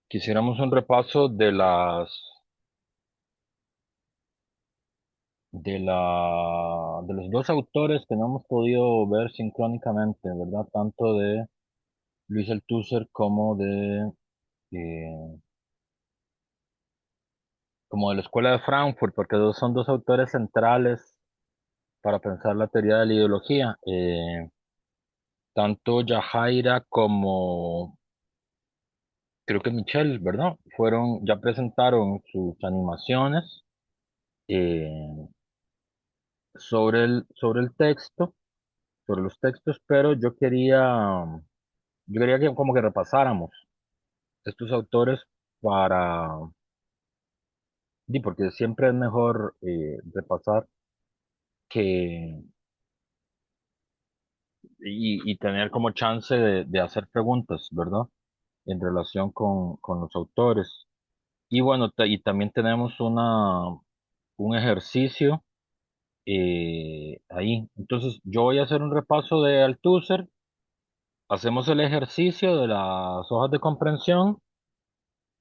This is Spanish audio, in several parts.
Quisiéramos un repaso de los dos autores que no hemos podido ver sincrónicamente, ¿verdad? Tanto de Luis Althusser eh, como de la Escuela de Frankfurt, porque son dos autores centrales para pensar la teoría de la ideología. Tanto Yajaira como creo que Michelle, ¿verdad? Ya presentaron sus animaciones eh, sobre el texto, sobre los textos, pero yo quería que como que repasáramos estos autores para, porque siempre es mejor repasar que, y tener como chance de hacer preguntas, ¿verdad? En relación con los autores. Y bueno, y también tenemos un ejercicio ahí. Entonces, yo voy a hacer un repaso de Althusser, hacemos el ejercicio de las hojas de comprensión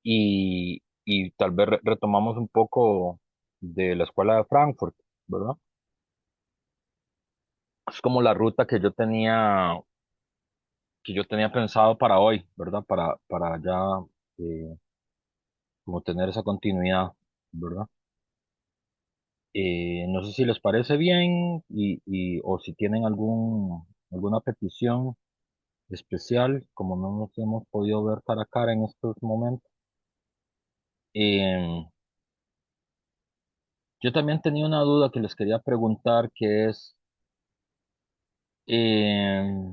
y tal vez retomamos un poco de la escuela de Frankfurt, ¿verdad? Es como la ruta que yo tenía pensado para hoy, ¿verdad? Para ya eh, como tener esa continuidad, ¿verdad? No sé si les parece bien o si tienen alguna petición especial, como no nos hemos podido ver cara a cara en estos momentos. Eh, yo también tenía una duda que les quería preguntar, que es, eh,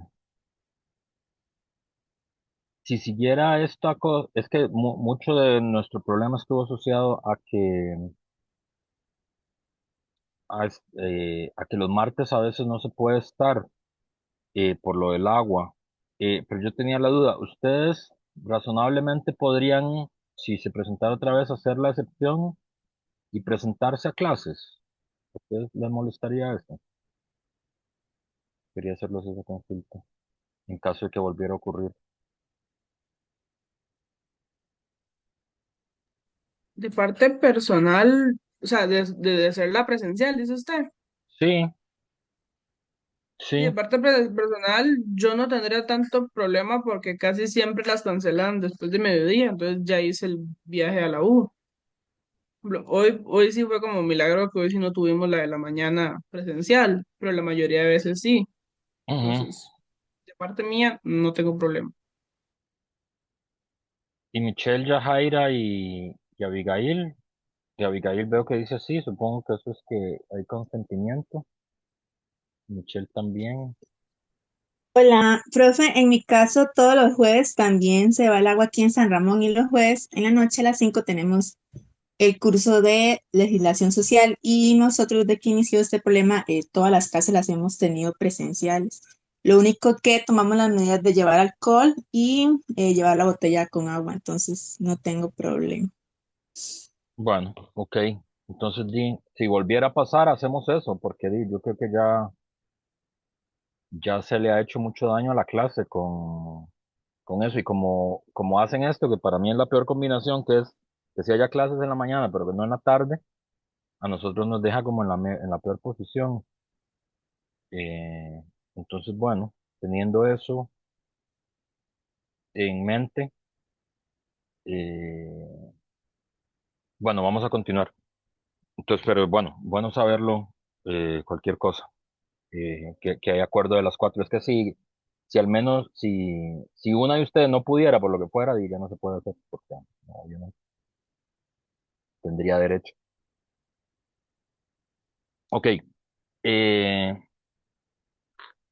si siguiera es que mucho de nuestro problema estuvo asociado a que los martes a veces no se puede estar por lo del agua. Pero yo tenía la duda, ¿ustedes razonablemente podrían, si se presentara otra vez, hacer la excepción y presentarse a clases? ¿A ustedes les molestaría eso? Quería hacerles esa consulta, en caso de que volviera a ocurrir. De parte personal, o sea, de hacer la presencial, dice usted. Sí, Y de sí. parte personal, yo no tendría tanto problema porque casi siempre las cancelan después de mediodía, entonces ya hice el viaje a la U. Hoy sí fue como un milagro que hoy sí no tuvimos la de la mañana presencial, pero la mayoría de veces sí. Ujú. Entonces, de parte mía, no tengo problema. Y Michelle, Yajaira y Abigail. Y Abigail veo que dice sí, supongo que eso es que hay consentimiento. Michelle también. Hola, profe, en mi caso todos los jueves también se va el agua aquí en San Ramón y los jueves en la noche a las 5 tenemos el curso de legislación social y nosotros de que inició este problema, todas las clases las hemos tenido presenciales. Lo único que tomamos las medidas de llevar alcohol y llevar la botella con agua, entonces no tengo problema. Bueno, ok. Entonces, si volviera a pasar, hacemos eso, porque yo creo que ya se le ha hecho mucho daño a la clase con eso. Y como hacen esto, que para mí es la peor combinación, que es que si haya clases en la mañana, pero que no en la tarde, a nosotros nos deja como en la peor posición. Eh, entonces, bueno, teniendo eso en mente, eh, bueno, vamos a continuar. Entonces, pero bueno, bueno saberlo, cualquier cosa, que hay acuerdo de las cuatro. Es que si al menos, si una de ustedes no pudiera, por lo que fuera, ya no se puede hacer, porque no, yo no tendría derecho. Ok, eh,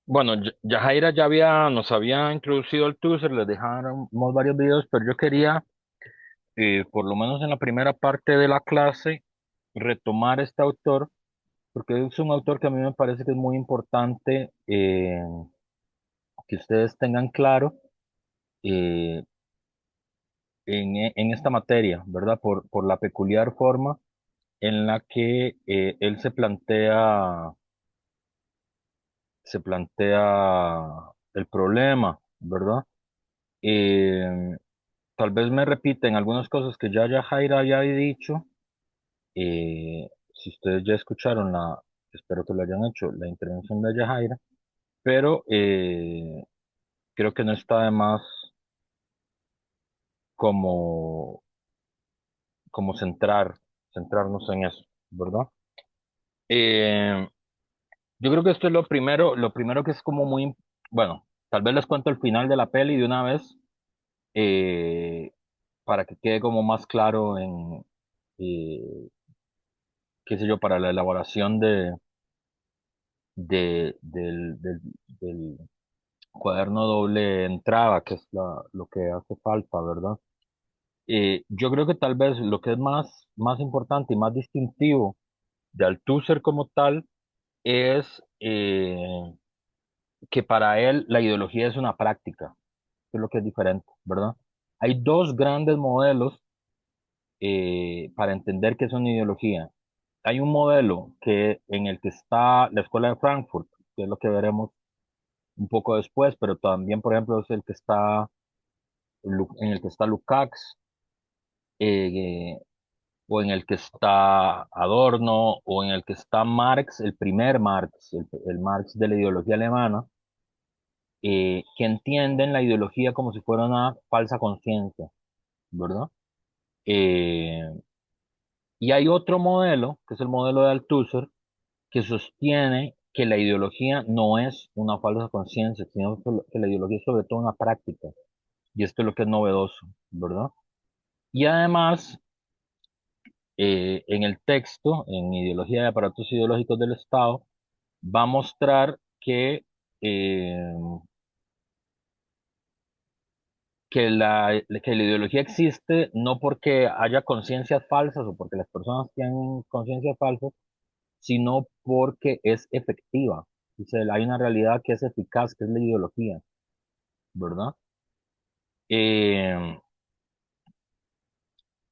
bueno, Yajaira nos había introducido al Tuser, les dejamos varios videos, pero yo quería, por lo menos en la primera parte de la clase, retomar este autor, porque es un autor que a mí me parece que es muy importante que ustedes tengan claro eh, en esta materia, ¿verdad? Por la peculiar forma en la que él se plantea el problema, ¿verdad? Eh, tal vez me repiten algunas cosas que ya Jaira ya había dicho. Si ustedes ya escucharon espero que lo hayan hecho, la intervención de Yajaira, pero creo que no está de más como, como centrarnos en eso, ¿verdad? Eh, yo creo que esto es lo primero que es como muy, bueno, tal vez les cuento el final de la peli de una vez, eh, para que quede como más claro eh, qué sé yo, para la elaboración del cuaderno doble entrada, que es lo que hace falta, ¿verdad? Yo creo que tal vez lo que es más importante y más distintivo de Althusser como tal es que para él la ideología es una práctica, que es lo que es diferente, ¿verdad? Hay dos grandes modelos para entender qué es una ideología. Hay un modelo en el que está la Escuela de Frankfurt, que es lo que veremos un poco después, pero también, por ejemplo, es el que está en el que está Lukács, eh, o en el que está Adorno, o en el que está Marx, el primer Marx, el Marx de la ideología alemana, que entienden la ideología como si fuera una falsa conciencia, ¿verdad? Eh, y hay otro modelo, que es el modelo de Althusser, que sostiene que la ideología no es una falsa conciencia, sino que la ideología es sobre todo una práctica. Y esto es lo que es novedoso, ¿verdad? Y además, en el texto, en Ideología de Aparatos Ideológicos del Estado, va a mostrar eh, que la ideología existe no porque haya conciencias falsas o porque las personas tienen conciencias falsas, sino porque es efectiva. Dice, hay una realidad que es eficaz, que es la ideología, ¿verdad? Eh,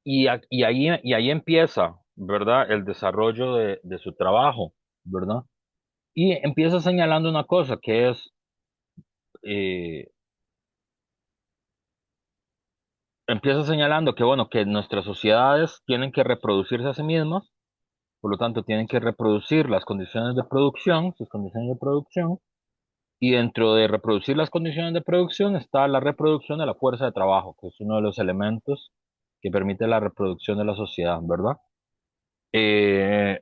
y ahí empieza, ¿verdad? El desarrollo de su trabajo, ¿verdad? Y empieza señalando una cosa que es, eh, empieza señalando que, bueno, que nuestras sociedades tienen que reproducirse a sí mismas, por lo tanto tienen que reproducir las condiciones de producción, sus condiciones de producción, y dentro de reproducir las condiciones de producción está la reproducción de la fuerza de trabajo, que es uno de los elementos que permite la reproducción de la sociedad, ¿verdad? Eh,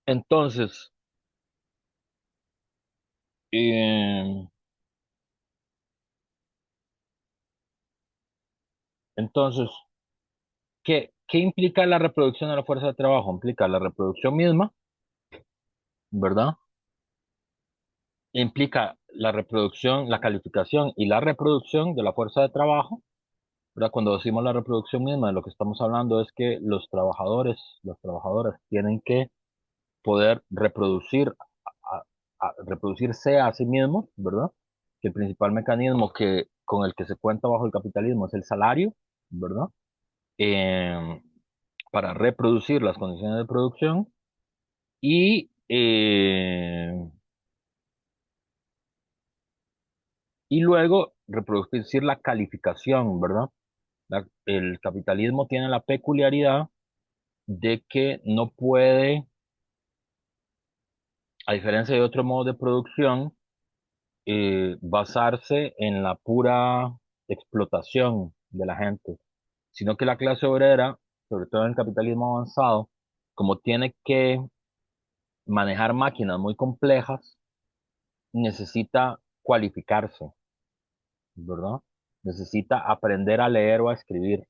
entonces, eh, entonces, ¿qué implica la reproducción de la fuerza de trabajo? Implica la reproducción misma, ¿verdad? Implica la reproducción, la calificación y la reproducción de la fuerza de trabajo, ¿verdad? Cuando decimos la reproducción misma, de lo que estamos hablando es que los trabajadores, las trabajadoras tienen que poder a- reproducirse a sí mismos, ¿verdad? Que el principal mecanismo con el que se cuenta bajo el capitalismo es el salario, ¿verdad? Eh, para reproducir las condiciones de producción y, y luego reproducir la calificación, ¿verdad? El capitalismo tiene la peculiaridad de que no puede, a diferencia de otros modos de producción, basarse en la pura explotación de la gente, sino que la clase obrera, sobre todo en el capitalismo avanzado, como tiene que manejar máquinas muy complejas, necesita cualificarse, ¿verdad? Necesita aprender a leer o a escribir,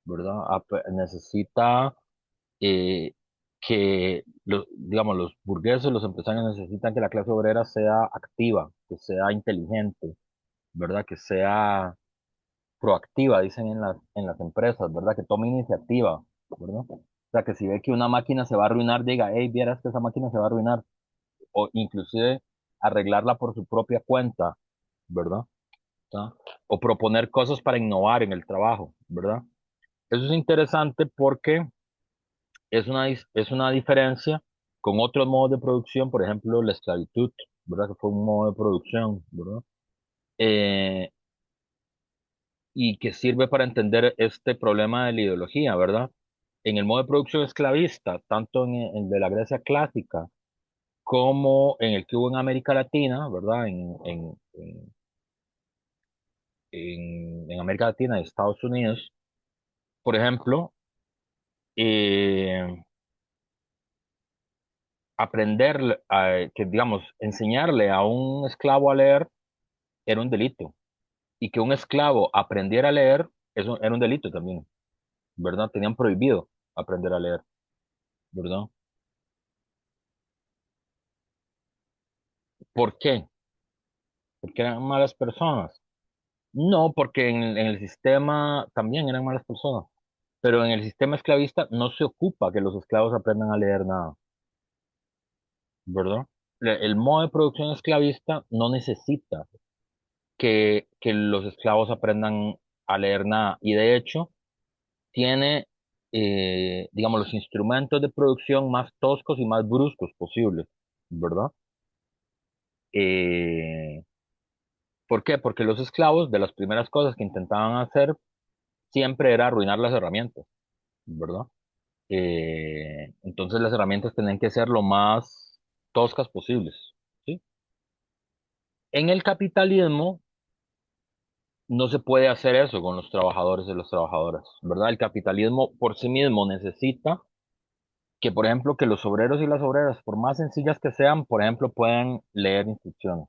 ¿verdad? Necesita eh, digamos, los burgueses, los empresarios necesitan que la clase obrera sea activa, que sea inteligente, ¿verdad? Que sea proactiva, dicen en las empresas, ¿verdad? Que tome iniciativa, ¿verdad? O sea, que si ve que una máquina se va a arruinar, diga, hey, vieras que esa máquina se va a arruinar, o inclusive arreglarla por su propia cuenta, ¿verdad? ¿Ah? O proponer cosas para innovar en el trabajo, ¿verdad? Eso es interesante porque es una diferencia con otros modos de producción, por ejemplo, la esclavitud, ¿verdad? Que fue un modo de producción, ¿verdad? eh, y que sirve para entender este problema de la ideología, ¿verdad? En el modo de producción esclavista, tanto en el de la Grecia clásica como en el que hubo en América Latina, ¿verdad? En América Latina y Estados Unidos, por ejemplo, eh, que digamos, enseñarle a un esclavo a leer era un delito, y que un esclavo aprendiera a leer eso era un delito también, ¿verdad? Tenían prohibido aprender a leer, ¿verdad? ¿Por qué? Porque eran malas personas. No, porque en el sistema también eran malas personas, pero en el sistema esclavista no se ocupa que los esclavos aprendan a leer nada, ¿verdad? El modo de producción esclavista no necesita que los esclavos aprendan a leer nada, y de hecho tiene, digamos, los instrumentos de producción más toscos y más bruscos posibles, ¿verdad? Eh, ¿Por qué? Porque los esclavos, de las primeras cosas que intentaban hacer, siempre era arruinar las herramientas, ¿verdad? Entonces las herramientas tenían que ser lo más toscas posibles, ¿sí? En el capitalismo no se puede hacer eso con los trabajadores y las trabajadoras, ¿verdad? El capitalismo por sí mismo necesita que, por ejemplo, que los obreros y las obreras, por más sencillas que sean, por ejemplo, puedan leer instrucciones,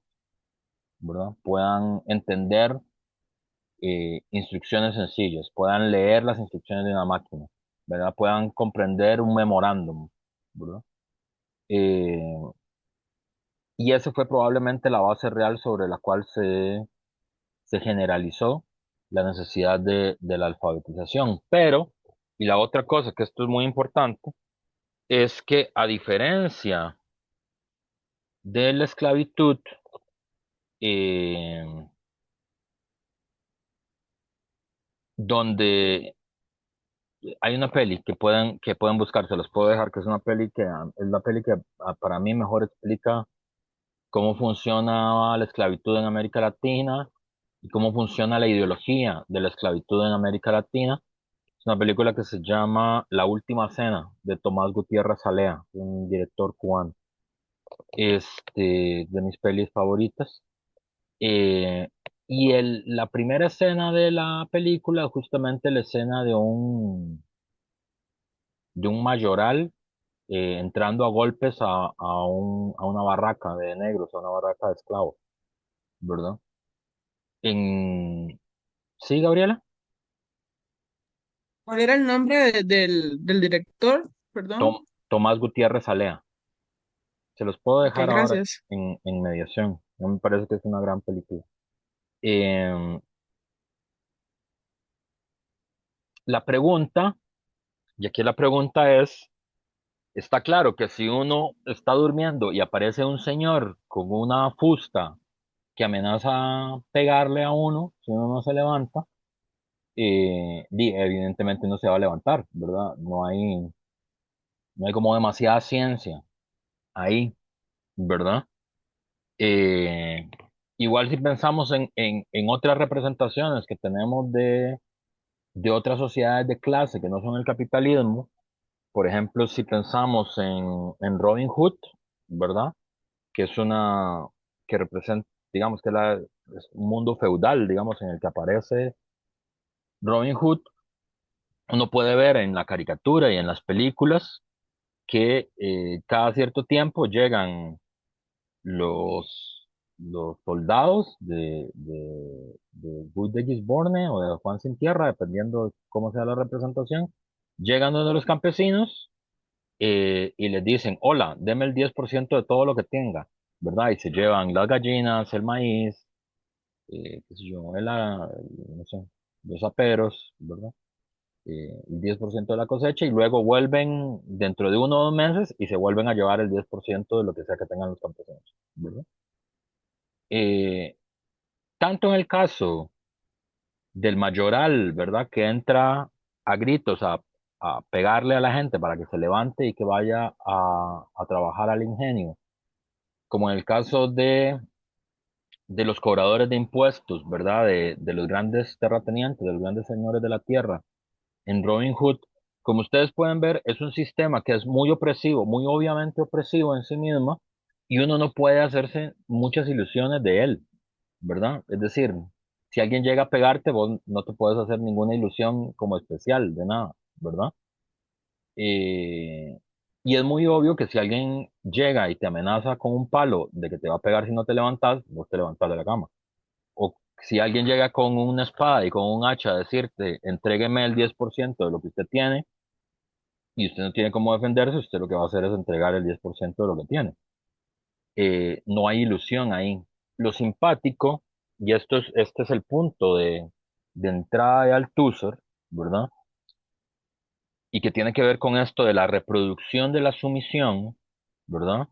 ¿verdad? Puedan entender instrucciones sencillas, puedan leer las instrucciones de una máquina, ¿verdad? Puedan comprender un memorándum, ¿verdad? Eh, y esa fue probablemente la base real sobre la cual se generalizó la necesidad de la alfabetización. Pero, y la otra cosa, que esto es muy importante, es que a diferencia de la esclavitud, eh, donde hay una peli que pueden buscar, se los puedo dejar, que es una peli que es la peli que para mí mejor explica cómo funciona la esclavitud en América Latina y cómo funciona la ideología de la esclavitud en América Latina. Es una película que se llama La Última Cena, de Tomás Gutiérrez Alea, un director cubano. De mis pelis favoritas. Eh, y la primera escena de la película es justamente la escena de un mayoral entrando a golpes a una barraca de negros, a una barraca de esclavos, ¿verdad? Sí, Gabriela. ¿Cuál era el nombre del director? Perdón. Tomás Gutiérrez Alea. Se los puedo Ok, dejar ahora gracias. en mediación. No me parece que es una gran película. Eh, la pregunta, y aquí la pregunta es, está claro que si uno está durmiendo y aparece un señor con una fusta que amenaza pegarle a uno, si uno no se levanta, evidentemente no se va a levantar, ¿verdad? No hay como demasiada ciencia ahí, ¿verdad? Eh, Igual si pensamos en otras representaciones que tenemos de otras sociedades de clase que no son el capitalismo, por ejemplo, si pensamos en Robin Hood, ¿verdad? Que es que representa, digamos que es un mundo feudal, digamos, en el que aparece Robin Hood. Uno puede ver en la caricatura y en las películas que cada cierto tiempo llegan los soldados de Guy de Gisborne o de Juan Sin Tierra, dependiendo de cómo sea la representación, llegan donde los campesinos y les dicen, hola, deme el 10% de todo lo que tenga, ¿verdad? Y se llevan las gallinas, el maíz, qué sé yo, no sé, los aperos, ¿verdad? El 10% de la cosecha y luego vuelven dentro de 1 o 2 meses y se vuelven a llevar el 10% de lo que sea que tengan los campesinos, ¿verdad? Eh, Tanto en el caso del mayoral, ¿verdad? Que entra a gritos a pegarle a la gente para que se levante y que vaya a trabajar al ingenio, como en el caso de los cobradores de impuestos, ¿verdad? De los grandes terratenientes, de los grandes señores de la tierra en Robinhood, como ustedes pueden ver, es un sistema que es muy opresivo, muy obviamente opresivo en sí mismo, y uno no puede hacerse muchas ilusiones de él, ¿verdad? Es decir, si alguien llega a pegarte, vos no te puedes hacer ninguna ilusión como especial de nada, ¿verdad? Eh, y es muy obvio que si alguien llega y te amenaza con un palo de que te va a pegar si no te levantas, vos te levantas de la cama. O si alguien llega con una espada y con un hacha a decirte, entrégueme el 10% de lo que usted tiene, y usted no tiene cómo defenderse, usted lo que va a hacer es entregar el 10% de lo que tiene. No hay ilusión ahí. Lo simpático, y este es el punto de entrada de Althusser, ¿verdad? Y que tiene que ver con esto de la reproducción de la sumisión, ¿verdad?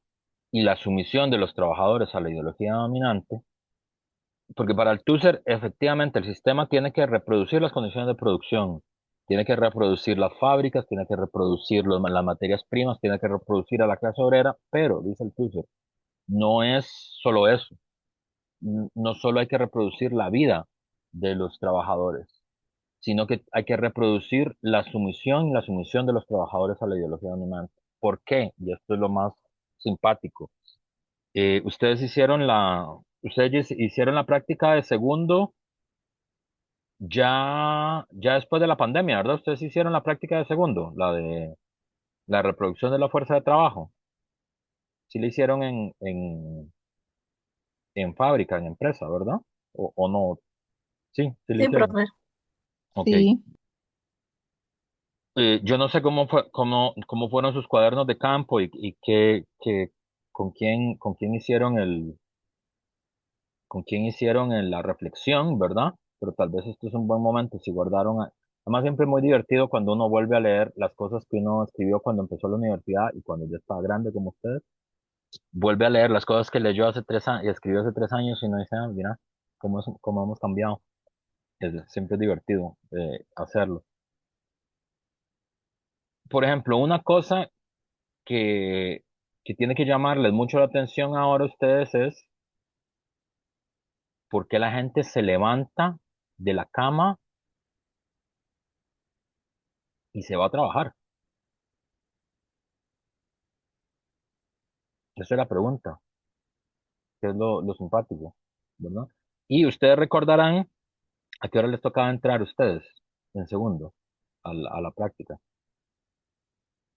Y la sumisión de los trabajadores a la ideología dominante, porque para Althusser, efectivamente, el sistema tiene que reproducir las condiciones de producción, tiene que reproducir las fábricas, tiene que reproducir las materias primas, tiene que reproducir a la clase obrera, pero, dice Althusser, no es solo eso. No solo hay que reproducir la vida de los trabajadores, sino que hay que reproducir la sumisión y la sumisión de los trabajadores a la ideología dominante. ¿Por qué? Y esto es lo más simpático. Ustedes hicieron la práctica de segundo ya después de la pandemia, ¿verdad? Ustedes hicieron la práctica de segundo, la de la reproducción de la fuerza de trabajo. Sí la hicieron en fábrica, en empresa, ¿verdad? O no. Sí, sí la Sí, hicieron. profe. Ok. Sí. Yo no sé cómo fueron sus cuadernos de campo y con quién hicieron la reflexión, ¿verdad? Pero tal vez esto es un buen momento si además siempre es muy divertido cuando uno vuelve a leer las cosas que uno escribió cuando empezó la universidad y cuando ya estaba grande como ustedes, vuelve a leer las cosas que leyó hace 3 años y escribió hace 3 años y uno dice, ah, mira, cómo hemos cambiado. Siempre es divertido hacerlo. Por ejemplo, una cosa que, que tiene que llamarles mucho la atención ahora a ustedes es por qué la gente se levanta de la cama y se va a trabajar. Esa es la pregunta, que es lo simpático, ¿verdad? Y ustedes recordarán a qué hora les tocaba entrar a ustedes en segundo a la práctica.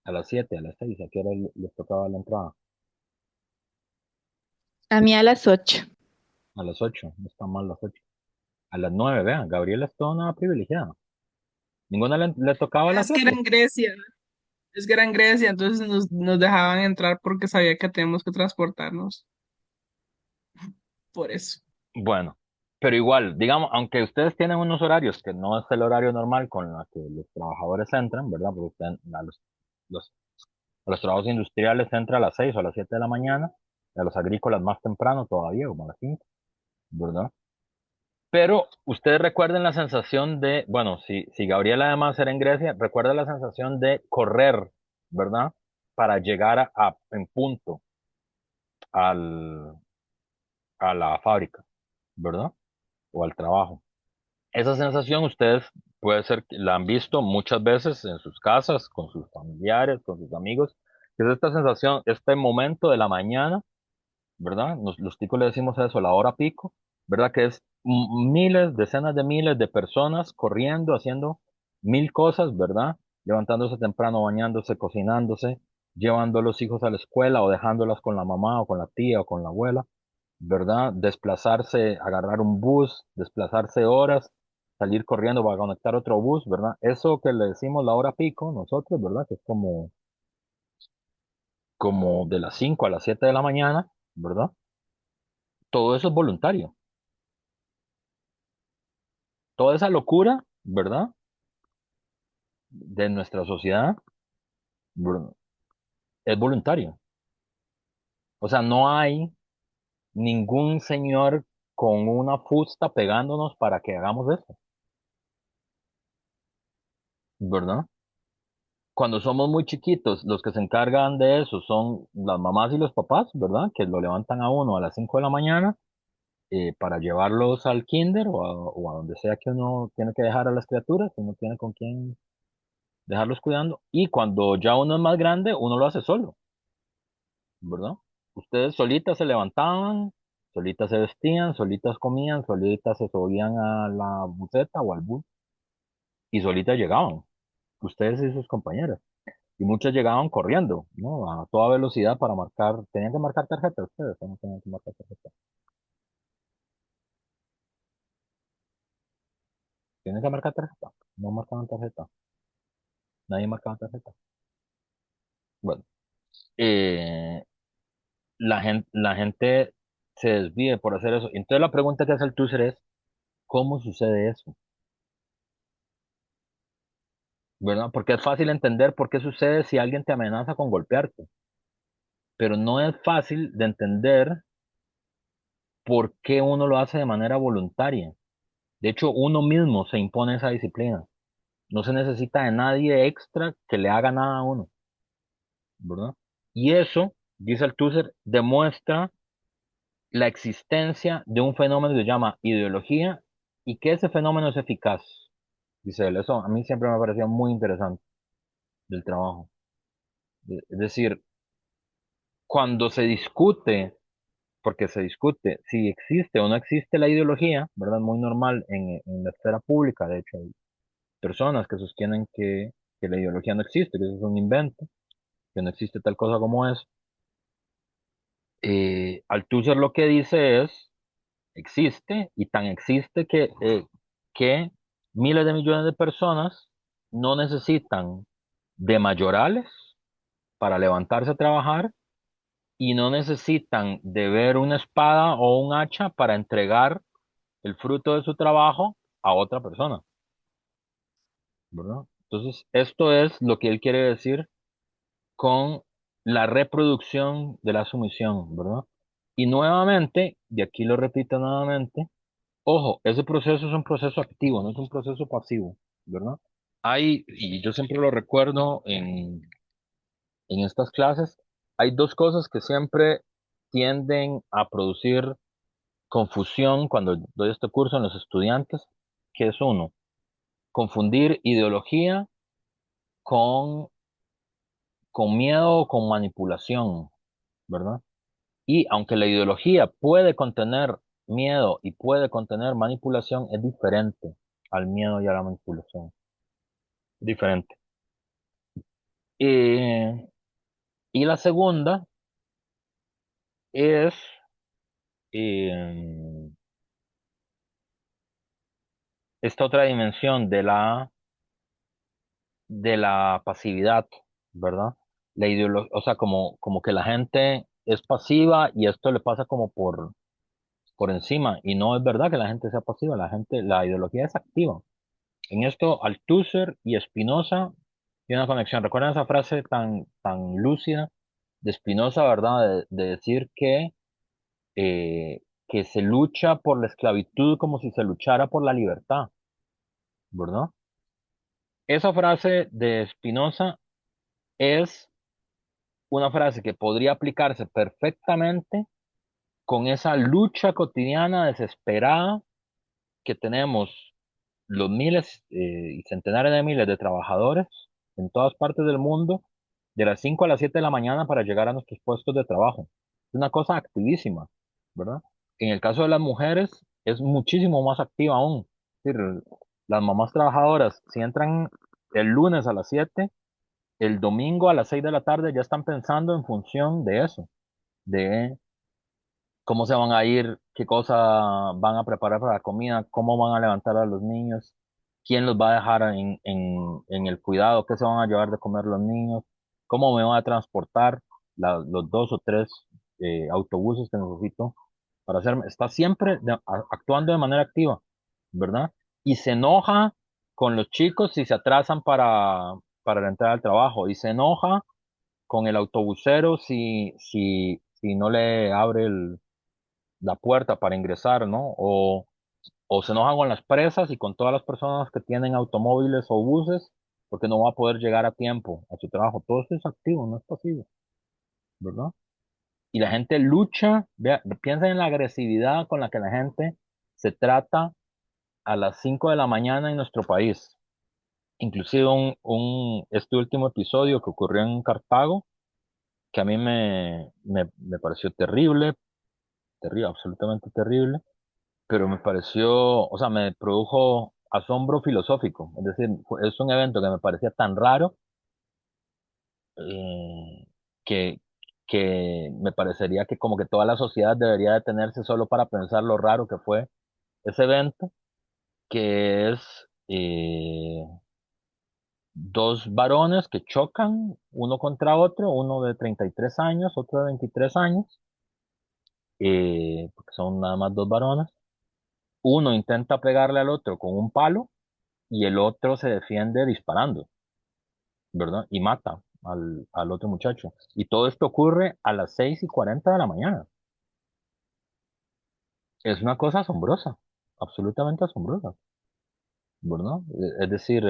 A las 7, a las 6, a qué hora les tocaba la entrada. A mí a las 8. A las 8, no está mal las 8. A las 9, vean, Gabriela es toda una privilegiada. Ninguna le tocaba a las Es que era 7. en Grecia. Es que era en Grecia, entonces nos dejaban entrar porque sabía que tenemos que transportarnos. Por eso. Bueno, pero igual, digamos, aunque ustedes tienen unos horarios que no es el horario normal con el que los trabajadores entran, ¿verdad? Porque los, a los trabajos industriales entra a las 6 o a las 7 de la mañana, y a los agrícolas más temprano todavía, como a las 5, ¿verdad? Pero ustedes recuerden la sensación bueno, si Gabriela además era en Grecia, recuerda la sensación de correr, ¿verdad? Para llegar en punto al, a la fábrica, ¿verdad? O al trabajo. Esa sensación ustedes puede ser que la han visto muchas veces en sus casas, con sus familiares, con sus amigos, que es esta sensación, este momento de la mañana, ¿verdad? Los ticos le decimos eso, la hora pico, ¿verdad? Que es miles, decenas de miles de personas corriendo, haciendo mil cosas, ¿verdad? Levantándose temprano, bañándose, cocinándose, llevando a los hijos a la escuela o dejándolas con la mamá o con la tía o con la abuela, ¿verdad? Desplazarse, agarrar un bus, desplazarse horas, salir corriendo para conectar otro bus, ¿verdad? Eso que le decimos la hora pico, nosotros, ¿verdad? Que es como de las 5 a las 7 de la mañana, ¿verdad? Todo eso es voluntario. Toda esa locura, ¿verdad? De nuestra sociedad, ¿verdad? Es voluntario. O sea, no hay ningún señor con una fusta pegándonos para que hagamos eso, ¿verdad? Cuando somos muy chiquitos, los que se encargan de eso son las mamás y los papás, ¿verdad? Que lo levantan a uno a las 5 de la mañana para llevarlos al kinder o a donde sea que uno tiene que dejar a las criaturas, uno tiene con quién dejarlos cuidando. Y cuando ya uno es más grande, uno lo hace solo, ¿verdad? Ustedes solitas se levantaban, solitas se vestían, solitas comían, solitas se subían a la buseta o al bus y solitas llegaban, ustedes y sus compañeras. Y muchas llegaban corriendo, ¿no? A toda velocidad para marcar, tenían que marcar tarjeta ustedes, ¿o no tenían que marcar tarjeta? Tienen que marcar tarjeta, no marcaban tarjeta, nadie marcaba tarjeta. Bueno, eh, la gente se desvíe por hacer eso. Entonces la pregunta que hace el Tusser es, ¿cómo sucede eso? ¿Verdad? Porque es fácil entender por qué sucede si alguien te amenaza con golpearte, pero no es fácil de entender por qué uno lo hace de manera voluntaria. De hecho, uno mismo se impone esa disciplina. No se necesita de nadie extra que le haga nada a uno, ¿verdad? Y eso, dice el Tusser, demuestra la existencia de un fenómeno que se llama ideología y que ese fenómeno es eficaz. Dice él, eso a mí siempre me ha parecido muy interesante del trabajo. Es decir, cuando se discute, porque se discute si existe o no existe la ideología, ¿verdad? Muy normal en la esfera pública, de hecho, hay personas que sostienen que la ideología no existe, que eso es un invento, que no existe tal cosa como es. Althusser lo que dice es, existe y tan existe que miles de millones de personas no necesitan de mayorales para levantarse a trabajar y no necesitan de ver una espada o un hacha para entregar el fruto de su trabajo a otra persona, ¿verdad? Entonces, esto es lo que él quiere decir con la reproducción de la sumisión, ¿verdad? Y nuevamente, y aquí lo repito nuevamente, ojo, ese proceso es un proceso activo, no es un proceso pasivo, ¿verdad? Y yo siempre lo recuerdo en estas clases, hay dos cosas que siempre tienden a producir confusión cuando doy este curso en los estudiantes, que es uno, confundir ideología con, con miedo o con manipulación, ¿verdad? Y aunque la ideología puede contener miedo y puede contener manipulación, es diferente al miedo y a la manipulación. Diferente. Eh, y la segunda es eh, esta otra dimensión de la pasividad, ¿verdad? La ideología, o sea, como que la gente es pasiva y esto le pasa como por encima. Y no es verdad que la gente sea pasiva, la ideología es activa. En esto, Althusser y Spinoza tienen una conexión. ¿Recuerdan esa frase tan lúcida de Spinoza, verdad? De decir que se lucha por la esclavitud como si se luchara por la libertad, ¿verdad? Esa frase de Spinoza es una frase que podría aplicarse perfectamente con esa lucha cotidiana desesperada que tenemos los miles y centenares de miles de trabajadores en todas partes del mundo de las 5 a las 7 de la mañana para llegar a nuestros puestos de trabajo. Es una cosa activísima, ¿verdad? En el caso de las mujeres es muchísimo más activa aún. Es decir, las mamás trabajadoras, si entran el lunes a las 7, el domingo a las 6 de la tarde ya están pensando en función de eso, de cómo se van a ir, qué cosa van a preparar para la comida, cómo van a levantar a los niños, quién los va a dejar en el cuidado, qué se van a llevar de comer los niños, cómo me van a transportar los dos o tres autobuses que necesito para hacerme. Está siempre actuando de manera activa, ¿verdad? Y se enoja con los chicos si se atrasan para la entrada al trabajo y se enoja con el autobusero si no le abre la puerta para ingresar, ¿no? O se enojan con las presas y con todas las personas que tienen automóviles o buses porque no va a poder llegar a tiempo a su trabajo. Todo esto es activo, no es pasivo, ¿verdad? y la gente lucha, piensa en la agresividad con la que la gente se trata a las 5 de la mañana en nuestro país. Inclusive este último episodio que ocurrió en Cartago, que a mí me pareció terrible, terrible, absolutamente terrible, pero me pareció, o sea, me produjo asombro filosófico. Es decir, es un evento que me parecía tan raro eh, que, que me parecería que como que toda la sociedad debería detenerse solo para pensar lo raro que fue ese evento, que es dos varones que chocan uno contra otro, uno de 33 años, otro de 23 años, porque son nada más dos varones. Uno intenta pegarle al otro con un palo y el otro se defiende disparando, ¿verdad? Y mata al otro muchacho. Y todo esto ocurre a las 6:40 de la mañana. Es una cosa asombrosa, absolutamente asombrosa, ¿verdad? Es decir,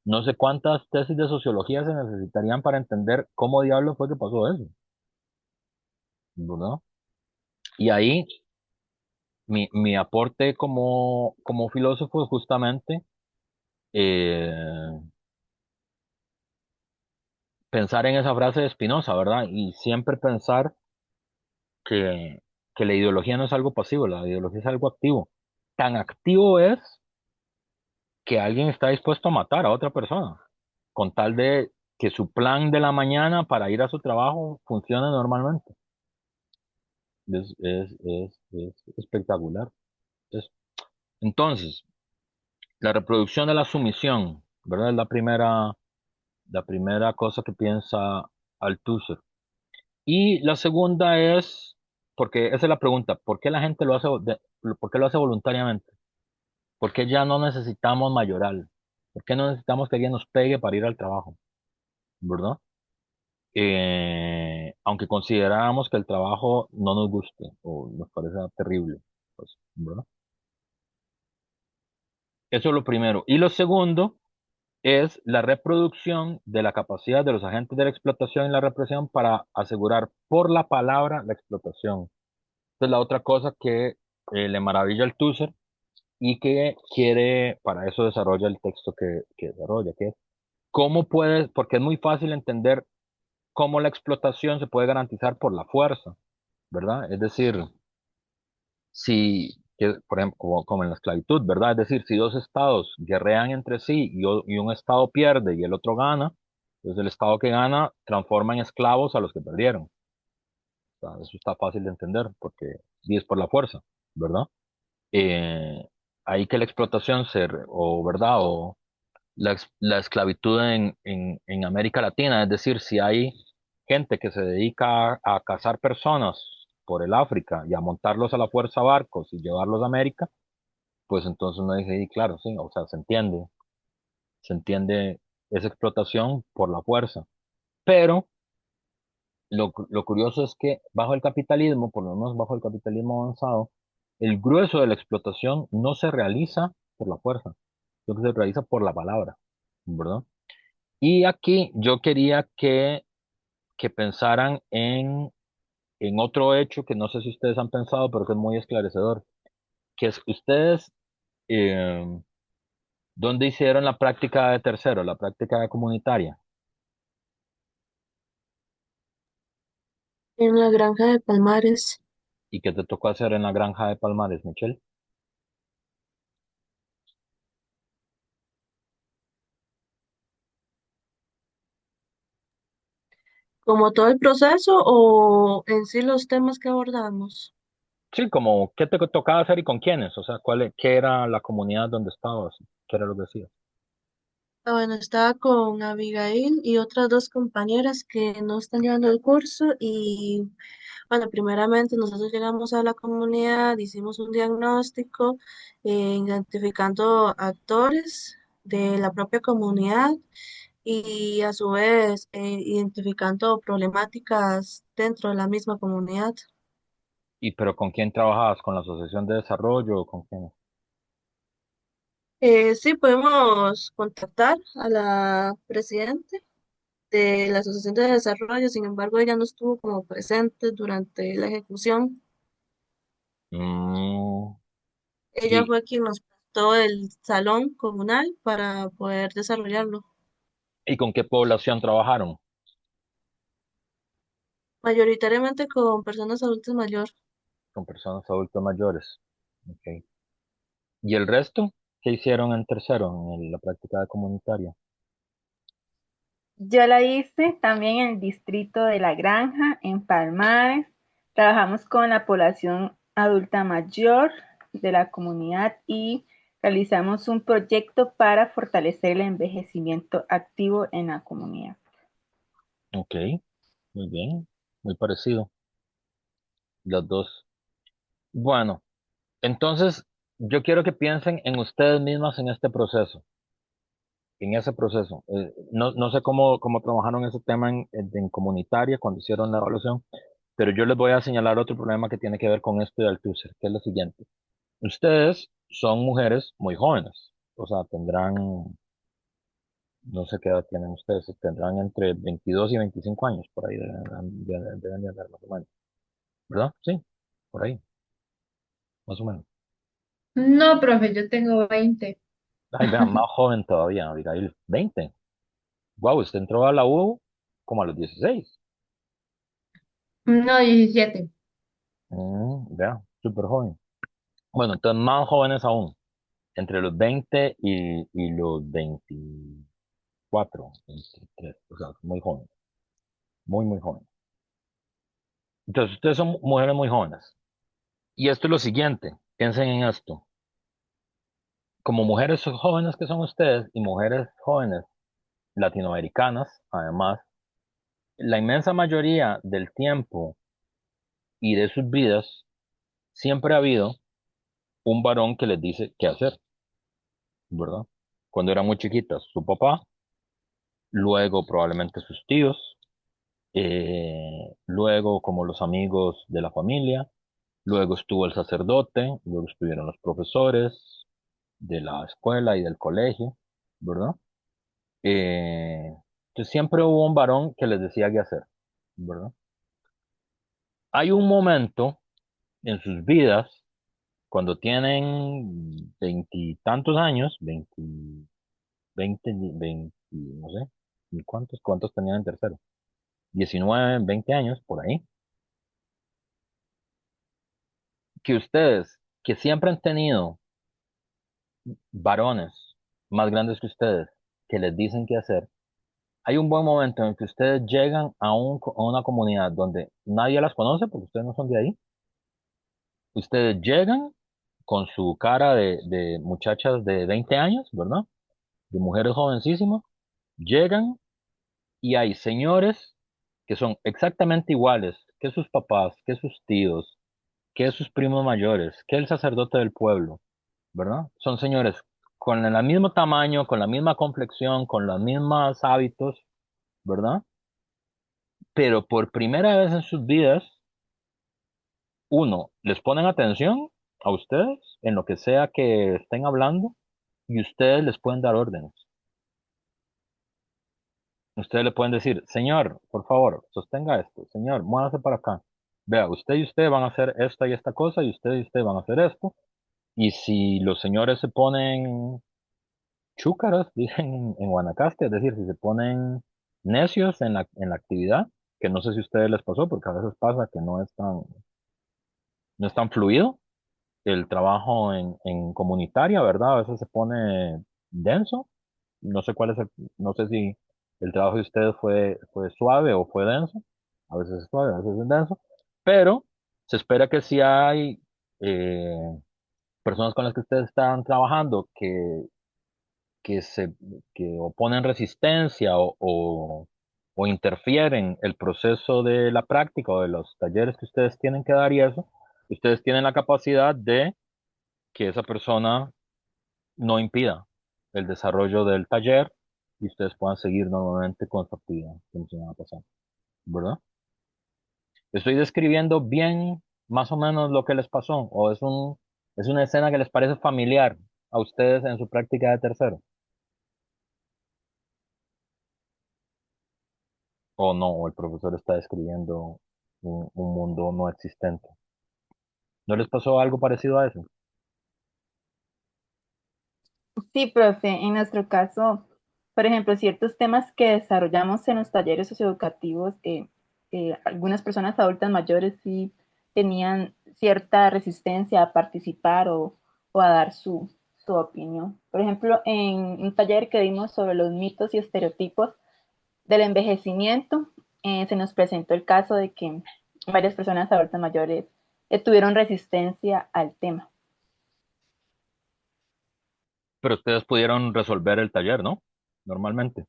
no sé cuántas tesis de sociología se necesitarían para entender cómo diablos fue que pasó eso, ¿verdad? Y ahí mi aporte como filósofo es justamente eh, pensar en esa frase de Spinoza, ¿verdad? Y siempre pensar que, que la ideología no es algo pasivo, la ideología es algo activo. Tan activo es que alguien está dispuesto a matar a otra persona, con tal de que su plan de la mañana para ir a su trabajo funcione normalmente. Es espectacular. Es- entonces, la reproducción de la sumisión, ¿verdad? Es la primera cosa que piensa Althusser. Y la segunda es, porque esa es la pregunta, ¿por qué la gente por qué lo hace voluntariamente? ¿Por qué ya no necesitamos mayoral? ¿Por qué no necesitamos que alguien nos pegue para ir al trabajo? ¿Verdad? Aunque consideráramos que el trabajo no nos guste o nos parece terrible, pues, ¿verdad? Eso es lo primero. Y lo segundo es la reproducción de la capacidad de los agentes de la explotación y la represión para asegurar por la palabra la explotación. Esta es la otra cosa que le maravilla al Tusser y que quiere, para eso desarrolla el texto que desarrolla, que es cómo puedes, porque es muy fácil entender cómo la explotación se puede garantizar por la fuerza, ¿verdad? Es decir, por ejemplo, como en la esclavitud, ¿verdad? Es decir, si dos estados guerrean entre sí y un estado pierde y el otro gana, entonces el estado que gana transforma en esclavos a los que perdieron. O sea, eso está fácil de entender porque y es por la fuerza, ¿verdad? Eh, Ahí que la explotación o, ¿verdad? O la esclavitud en América Latina, es decir, si hay gente que se dedica a cazar personas por el África y a montarlos a la fuerza a barcos y llevarlos a América, pues entonces uno dice, y claro, sí, o sea, se entiende esa explotación por la fuerza. Pero lo curioso es que bajo el capitalismo, por lo menos bajo el capitalismo avanzado, el grueso de la explotación no se realiza por la fuerza, sino que se realiza por la palabra, ¿verdad? Y aquí yo quería que pensaran en otro hecho que no sé si ustedes han pensado, pero que es muy esclarecedor, que es ustedes, eh, ¿dónde hicieron la práctica de tercero, la práctica comunitaria? En la granja de Palmares. ¿Y qué te tocó hacer en la granja de Palmares, Michelle? ¿Como todo el proceso o en sí los temas que abordamos? Sí, como, ¿qué te tocaba hacer y con quiénes? O sea, qué era la comunidad donde estabas? ¿Qué era lo que hacías? Ah, bueno, estaba con Abigail y otras dos compañeras que no están llevando el curso y bueno, primeramente nosotros llegamos a la comunidad, hicimos un diagnóstico, identificando actores de la propia comunidad y a su vez identificando problemáticas dentro de la misma comunidad. ¿Y pero con quién trabajabas? ¿Con la Asociación de Desarrollo o con quién? Sí, podemos contactar a la presidente. de la Asociación de Desarrollo, sin embargo, ella no estuvo como presente durante la ejecución. Mm, Ella ¿y, fue quien nos prestó el salón comunal para poder desarrollarlo, y con qué población trabajaron? mayoritariamente con personas adultas mayores. Con personas adultas mayores. Ok. ¿Y el resto? ¿Qué hicieron en tercero, en la práctica comunitaria? Yo la hice también en el distrito de La Granja, en Palmares. Trabajamos con la población adulta mayor de la comunidad y realizamos un proyecto para fortalecer el envejecimiento activo en la comunidad. Ok, muy bien, muy parecido, las dos. Bueno, entonces yo quiero que piensen en ustedes mismas en este proceso, en ese proceso. No sé cómo trabajaron ese tema en comunitaria cuando hicieron la evaluación, pero yo les voy a señalar otro problema que tiene que ver con esto de Althusser, que es lo siguiente. Ustedes son mujeres muy jóvenes, o sea, tendrán, no sé qué edad tienen ustedes, tendrán entre 22 y 25 años, por ahí deben de andar más o menos, ¿verdad? Sí, por ahí, más o menos. No, profe, yo tengo 20. Ay, vean, más joven todavía, Abigail, 20. Wow, usted entró a la U como a los 16. No, 17. Vea, súper joven. Bueno, entonces más jóvenes aún, entre los 20 y los 24, 23, o sea, muy jóvenes, muy, muy jóvenes. Entonces, ustedes son mujeres muy jóvenes. Y esto es lo siguiente, piensen en esto. Como mujeres jóvenes que son ustedes y mujeres jóvenes latinoamericanas, además, la inmensa mayoría del tiempo y de sus vidas siempre ha habido un varón que les dice qué hacer, ¿verdad? Cuando eran muy chiquitas, su papá, luego probablemente sus tíos, luego como los amigos de la familia, luego estuvo el sacerdote, luego estuvieron los profesores de la escuela y del colegio, ¿verdad? Eh, entonces siempre hubo un varón que les decía qué hacer, ¿verdad? Hay un momento en sus vidas, cuando tienen veintitantos años, 20, no sé, ni cuántos tenían en tercero, 19, 20 años, por ahí, que ustedes, que siempre han tenido varones más grandes que ustedes, que les dicen qué hacer, hay un buen momento en que ustedes llegan a una comunidad donde nadie las conoce, porque ustedes no son de ahí. Ustedes llegan con su cara de muchachas de 20 años, ¿verdad? De mujeres jovencísimas. Llegan y hay señores que son exactamente iguales que sus papás, que sus tíos, que sus primos mayores, que el sacerdote del pueblo, ¿verdad? Son señores con el mismo tamaño, con la misma complexión, con los mismos hábitos, ¿verdad? Pero por primera vez en sus vidas, uno, les ponen atención a ustedes en lo que sea que estén hablando y ustedes les pueden dar órdenes. Ustedes le pueden decir, señor, por favor, sostenga esto, señor, muévase para acá. Vea, usted y usted van a hacer esta y esta cosa y usted van a hacer esto. Y si los señores se ponen chúcaras, dicen en Guanacaste, es decir, si se ponen necios en la actividad, que no sé si a ustedes les pasó, porque a veces pasa que no es tan fluido el trabajo en comunitaria, ¿verdad? A veces se pone denso. No sé no sé si el trabajo de ustedes fue suave o fue denso. A veces es suave, a veces es denso. Pero se espera que si hay personas con las que ustedes están trabajando que se, que oponen resistencia o interfieren el proceso de la práctica o de los talleres que ustedes tienen que dar y eso, ustedes tienen la capacidad de que esa persona no impida el desarrollo del taller y ustedes puedan seguir normalmente con su actividad, como si nada pasara, ¿verdad? Estoy describiendo bien más o menos lo que les pasó, o es una escena que les parece familiar a ustedes en su práctica de tercero. o no, o el profesor está describiendo un mundo no existente. ¿No les pasó algo parecido a eso? Sí, profe, en nuestro caso, por ejemplo, ciertos temas que desarrollamos en los talleres socioeducativos, algunas personas adultas mayores sí tenían cierta resistencia a participar o a dar su opinión. Por ejemplo, en un taller que dimos sobre los mitos y estereotipos del envejecimiento, se nos presentó el caso de que varias personas adultas mayores tuvieron resistencia al tema. Pero ustedes pudieron resolver el taller, ¿no? Normalmente.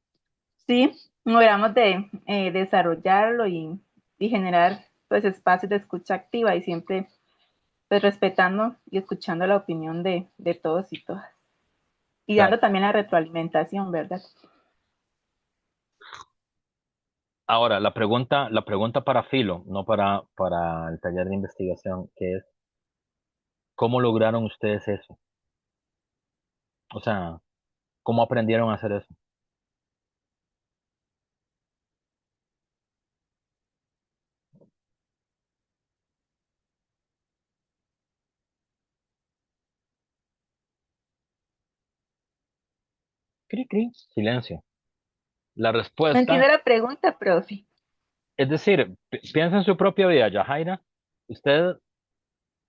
Sí, logramos de desarrollarlo y generar pues espacios de escucha activa y siempre pues respetando y escuchando la opinión de todos y todas. Y Claro. dando también la retroalimentación, ¿verdad? Ahora, la pregunta para Filo, no para el taller de investigación, que es, ¿cómo lograron ustedes eso? O sea, ¿cómo aprendieron a hacer eso? Cri, cri, silencio. La No respuesta, entiendo la pregunta, profe. es decir, piensa en su propia vida, Yajaira. Usted,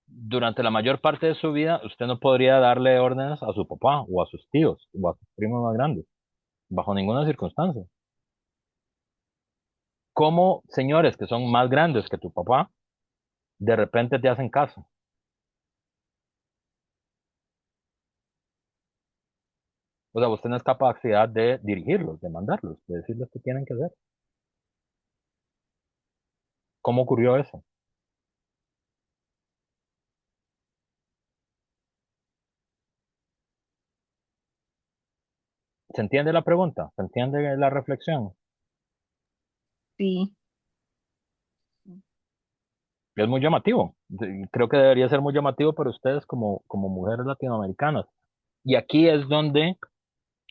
durante la mayor parte de su vida, usted no podría darle órdenes a su papá o a sus tíos o a sus primos más grandes, bajo ninguna circunstancia. ¿Cómo señores que son más grandes que tu papá, de repente te hacen caso? O sea, vos tenés capacidad de dirigirlos, de mandarlos, de decirles qué tienen que hacer. ¿Cómo ocurrió eso? ¿Se entiende la pregunta? ¿Se entiende la reflexión? Sí, Es muy llamativo. Creo que debería ser muy llamativo para ustedes como mujeres latinoamericanas. Y aquí es donde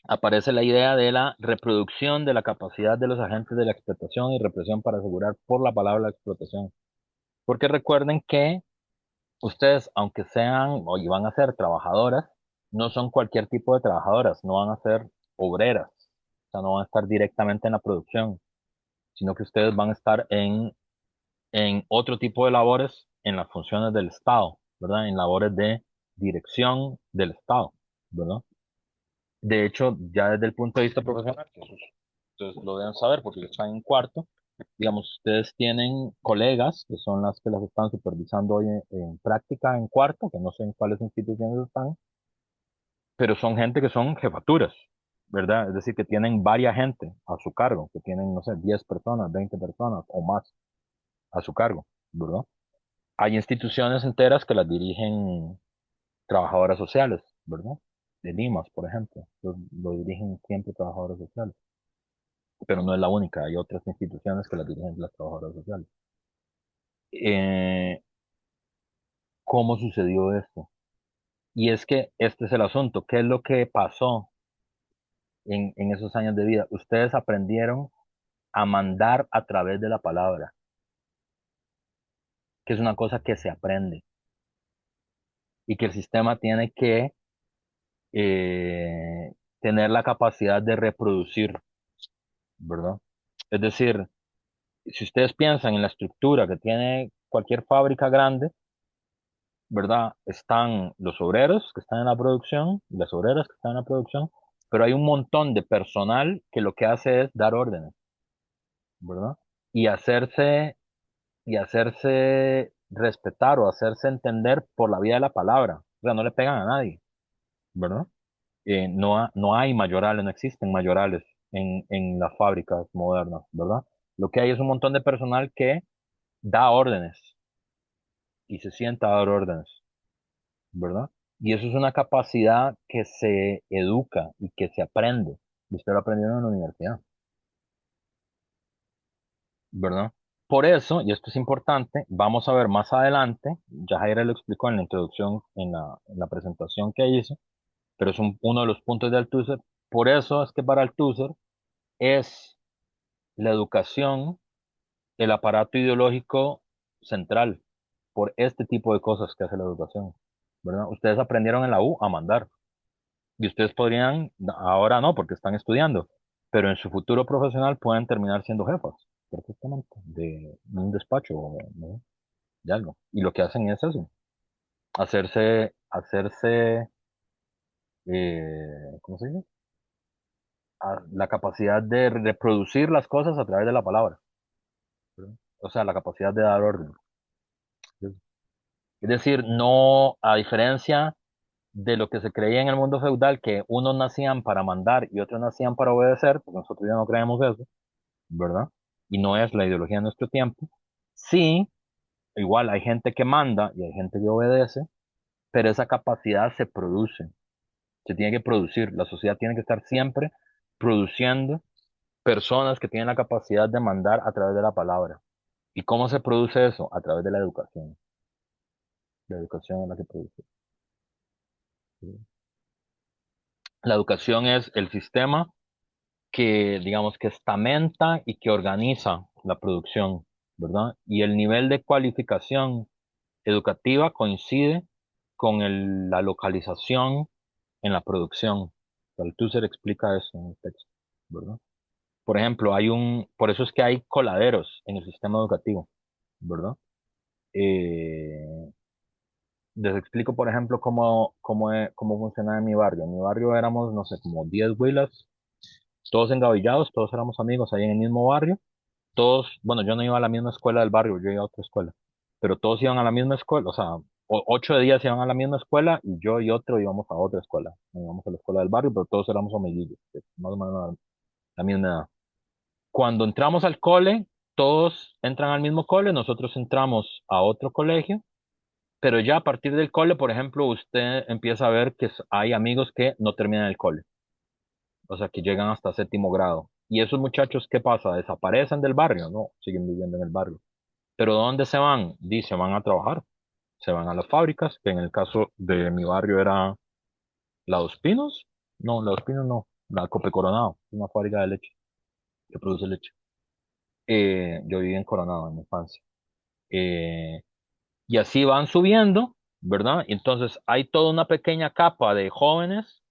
aparece la idea de la reproducción de la capacidad de los agentes de la explotación y represión para asegurar por la palabra la explotación. Porque recuerden que ustedes, aunque sean o van a ser trabajadoras, no son cualquier tipo de trabajadoras, no van a ser obreras, o sea, no van a estar directamente en la producción, sino que ustedes van a estar en otro tipo de labores en las funciones del Estado, ¿verdad? En labores de dirección del Estado, ¿verdad? De hecho, ya desde el punto de vista profesional, que eso ustedes lo deben saber porque están en cuarto, digamos, ustedes tienen colegas que son las que las están supervisando hoy en práctica en cuarto, que no sé en cuáles instituciones están, pero son gente que son jefaturas, ¿verdad? Es decir, que tienen varias gente a su cargo, que tienen, no sé, 10 personas, 20 personas o más a su cargo, ¿verdad? Hay instituciones enteras que las dirigen trabajadoras sociales, ¿verdad? De Limas, por ejemplo, lo dirigen siempre trabajadoras sociales, pero no es la única, hay otras instituciones que las dirigen las trabajadoras sociales. Eh, ¿Cómo sucedió esto? Y es que este es el asunto, ¿qué es lo que pasó en esos años de vida? Ustedes aprendieron a mandar a través de la palabra, que es una cosa que se aprende y que el sistema tiene que tener la capacidad de reproducir, ¿verdad? Es decir, si ustedes piensan en la estructura que tiene cualquier fábrica grande, ¿verdad? Están los obreros que están en la producción y las obreras que están en la producción, pero hay un montón de personal que lo que hace es dar órdenes, ¿verdad? Y hacerse, y hacerse respetar o hacerse entender por la vía de la palabra. O sea, no le pegan a nadie, ¿verdad? No hay mayorales, no existen mayorales en las fábricas modernas, ¿verdad? Lo que hay es un montón de personal que da órdenes y se sienta a dar órdenes, ¿verdad? Y eso es una capacidad que se educa y que se aprende. Y usted lo aprendió en la universidad, ¿verdad? Por eso, y esto es importante, vamos a ver más adelante, ya Jaira lo explicó en la introducción, en la presentación que hizo, pero es uno de los puntos del TUSER. Por eso es que para el TUSER es la educación el aparato ideológico central por este tipo de cosas que hace la educación, ¿verdad? Ustedes aprendieron en la U a mandar y ustedes podrían, ahora no, porque están estudiando, pero en su futuro profesional pueden terminar siendo jefas, perfectamente, de un despacho, ¿no? De algo. Y lo que hacen es eso, hacerse, ¿cómo se dice? La capacidad de reproducir las cosas a través de la palabra, ¿verdad? O sea, la capacidad de dar orden. Es decir, no, a diferencia de lo que se creía en el mundo feudal, que unos nacían para mandar y otros nacían para obedecer, porque nosotros ya no creemos eso, ¿verdad? Y no es la ideología de nuestro tiempo. Sí, igual hay gente que manda y hay gente que obedece, pero esa capacidad se produce, se tiene que producir. La sociedad tiene que estar siempre produciendo personas que tienen la capacidad de mandar a través de la palabra. ¿Y cómo se produce eso? A través de la educación. La educación es la que produce. La educación es el sistema que, digamos, que estamenta y que organiza la producción, ¿verdad? Y el nivel de cualificación educativa coincide con la localización en la producción. Althusser explica eso en el texto, ¿verdad? Por ejemplo, por eso es que hay coladeros en el sistema educativo, ¿verdad? Eh, Les explico, por ejemplo, cómo funciona en mi barrio. En mi barrio éramos, no sé, como 10 huilas, todos engavillados, todos éramos amigos ahí en el mismo barrio. Todos, bueno, yo no iba a la misma escuela del barrio, yo iba a otra escuela, pero todos iban a la misma escuela, o sea, 8 de 10 iban a la misma escuela y yo y otro íbamos a otra escuela. No íbamos a la escuela del barrio, pero todos éramos amiguillos, más o menos la misma edad. Cuando entramos al cole, todos entran al mismo cole, nosotros entramos a otro colegio, pero ya a partir del cole, por ejemplo, usted empieza a ver que hay amigos que no terminan el cole, o sea, que llegan hasta séptimo grado. Y esos muchachos, ¿qué pasa? ¿Desaparecen del barrio? No, siguen viviendo en el barrio. ¿Pero dónde se van? Dice, van a trabajar. Se van a las fábricas, que en el caso de mi barrio era La Dos Pinos. No, La Dos Pinos no. La Cope Coronado, una fábrica de leche que produce leche. Yo viví en Coronado en mi infancia. Eh, y así van subiendo, ¿verdad? Y entonces hay toda una pequeña capa de jóvenes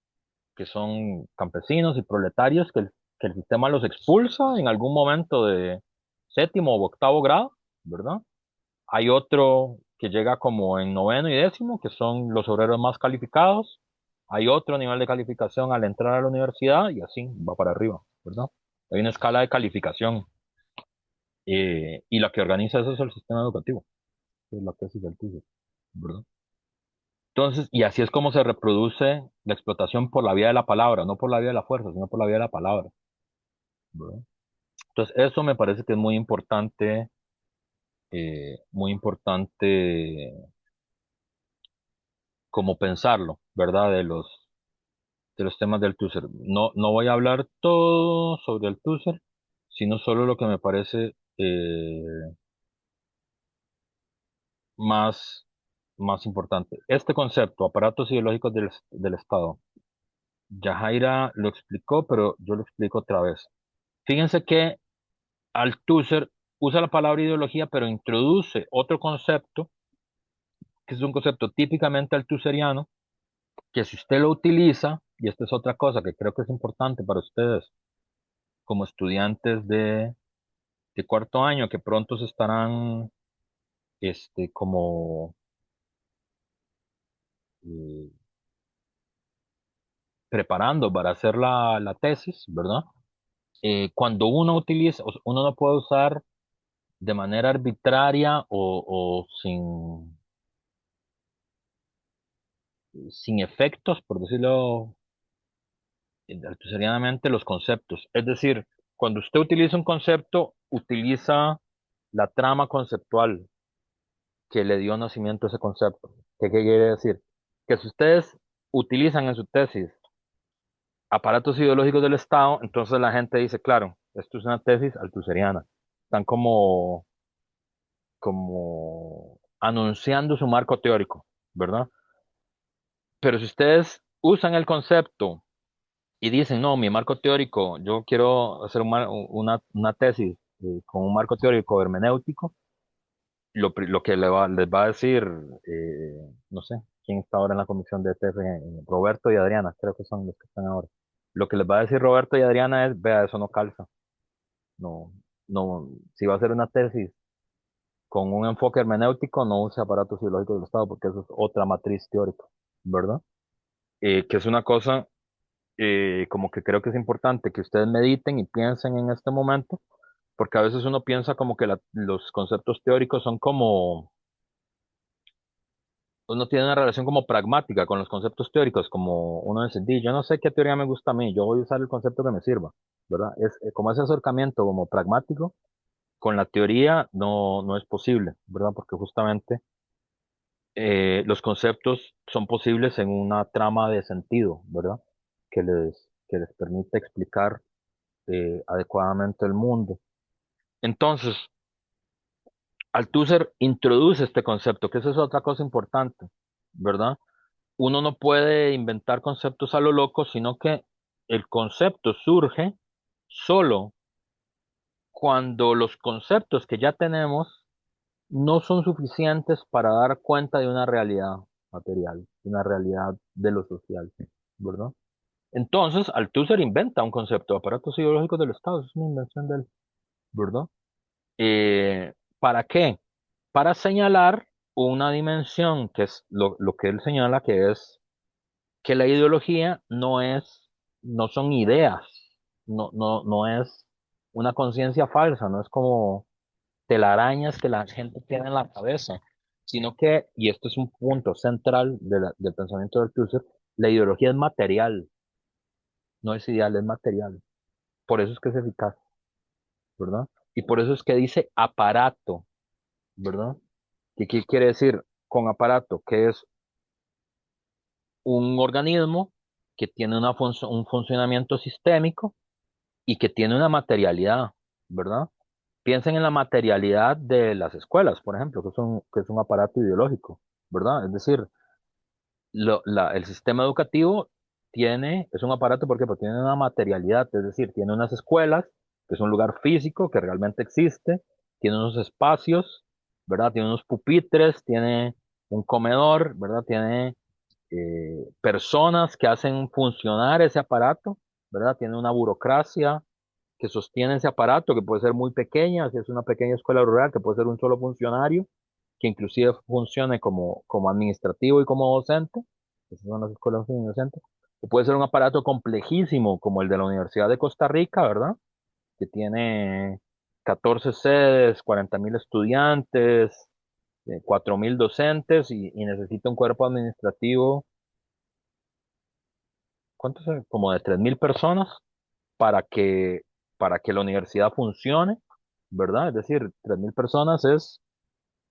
que son campesinos y proletarios que el sistema los expulsa en algún momento de séptimo o octavo grado, ¿verdad? Hay otro que llega como en noveno y décimo, que son los obreros más calificados. Hay otro nivel de calificación al entrar a la universidad y así va para arriba, ¿verdad? Hay una escala de calificación y la que organiza eso es el sistema educativo, que es la tesis del TICE, ¿verdad? Entonces, y así es como se reproduce la explotación por la vía de la palabra, no por la vía de la fuerza, sino por la vía de la palabra, ¿verdad? Entonces, eso me parece que es muy importante como pensarlo, ¿verdad? De los temas del Tusser. No, no voy a hablar todo sobre el Tusser, sino solo lo que me parece más, más importante. Este concepto, aparatos ideológicos del Estado, Yajaira lo explicó, pero yo lo explico otra vez. Fíjense que Althusser usa la palabra ideología, pero introduce otro concepto, que es un concepto típicamente althuseriano, que si usted lo utiliza, y esta es otra cosa que creo que es importante para ustedes como estudiantes de cuarto año, que pronto se estarán como eh, preparando para hacer la tesis, ¿verdad? Cuando uno utiliza, o sea, uno no puede usar de manera arbitraria o sin efectos, por decirlo artesanianamente, los conceptos. Es decir, cuando usted utiliza un concepto, utiliza la trama conceptual que le dio nacimiento a ese concepto. ¿Qué quiere decir? Que si ustedes utilizan en su tesis aparatos ideológicos del Estado, entonces la gente dice, claro, esto es una tesis altuseriana. Están como anunciando su marco teórico, ¿verdad? Pero si ustedes usan el concepto y dicen, no, mi marco teórico, yo quiero hacer una tesis con un marco teórico hermenéutico, lo que les va a decir, no sé, quién está ahora en la comisión de TF, Roberto y Adriana, creo que son los que están ahora. Lo que les va a decir Roberto y Adriana es, vea, eso no calza. No, no, si va a hacer una tesis con un enfoque hermenéutico, no use aparatos ideológicos del Estado, porque eso es otra matriz teórica, ¿verdad? Que es una cosa como que creo que es importante que ustedes mediten y piensen en este momento, porque a veces uno piensa como que los conceptos teóricos son como, uno tiene una relación como pragmática con los conceptos teóricos, como uno dice, "Di, yo no sé qué teoría me gusta a mí, yo voy a usar el concepto que me sirva, ¿verdad? Es como ese acercamiento como pragmático con la teoría no es posible, ¿verdad? Porque justamente los conceptos son posibles en una trama de sentido, ¿verdad? Que les permite explicar adecuadamente el mundo. Entonces, Althusser introduce este concepto, que eso es otra cosa importante, ¿verdad? Uno no puede inventar conceptos a lo loco, sino que el concepto surge solo cuando los conceptos que ya tenemos no son suficientes para dar cuenta de una realidad material, de una realidad de lo social, ¿verdad? Entonces, Althusser inventa un concepto, aparatos ideológicos del Estado, es una invención de él, ¿verdad? ¿Para qué? Para señalar una dimensión que es lo que él señala, que es que la ideología no son ideas, no es una conciencia falsa, no es como telarañas que la gente tiene en la cabeza, sino que, y esto es un punto central del pensamiento de Althusser, la ideología es material, no es ideal, es material. Por eso es que es eficaz, ¿verdad? Y por eso es que dice aparato, ¿verdad? ¿Qué quiere decir con aparato? Que es un organismo que tiene un funcionamiento sistémico y que tiene una materialidad, ¿verdad? Piensen en la materialidad de las escuelas, por ejemplo, que es un aparato ideológico, ¿verdad? Es decir, el sistema educativo es un aparato porque tiene una materialidad, es decir, tiene unas escuelas, que es un lugar físico que realmente existe, tiene unos espacios, ¿verdad? Tiene unos pupitres, tiene un comedor, ¿verdad? Tiene personas que hacen funcionar ese aparato, ¿verdad? Tiene una burocracia que sostiene ese aparato, que puede ser muy pequeña, si es una pequeña escuela rural, que puede ser un solo funcionario, que inclusive funcione como administrativo y como docente, esas son las escuelas docentes, o puede ser un aparato complejísimo como el de la Universidad de Costa Rica, ¿verdad? Que tiene 14 sedes, 40.000 estudiantes, 4.000 docentes y necesita un cuerpo administrativo, ¿cuántos? Como de 3.000 personas para para que la universidad funcione, ¿verdad? Es decir, 3.000 personas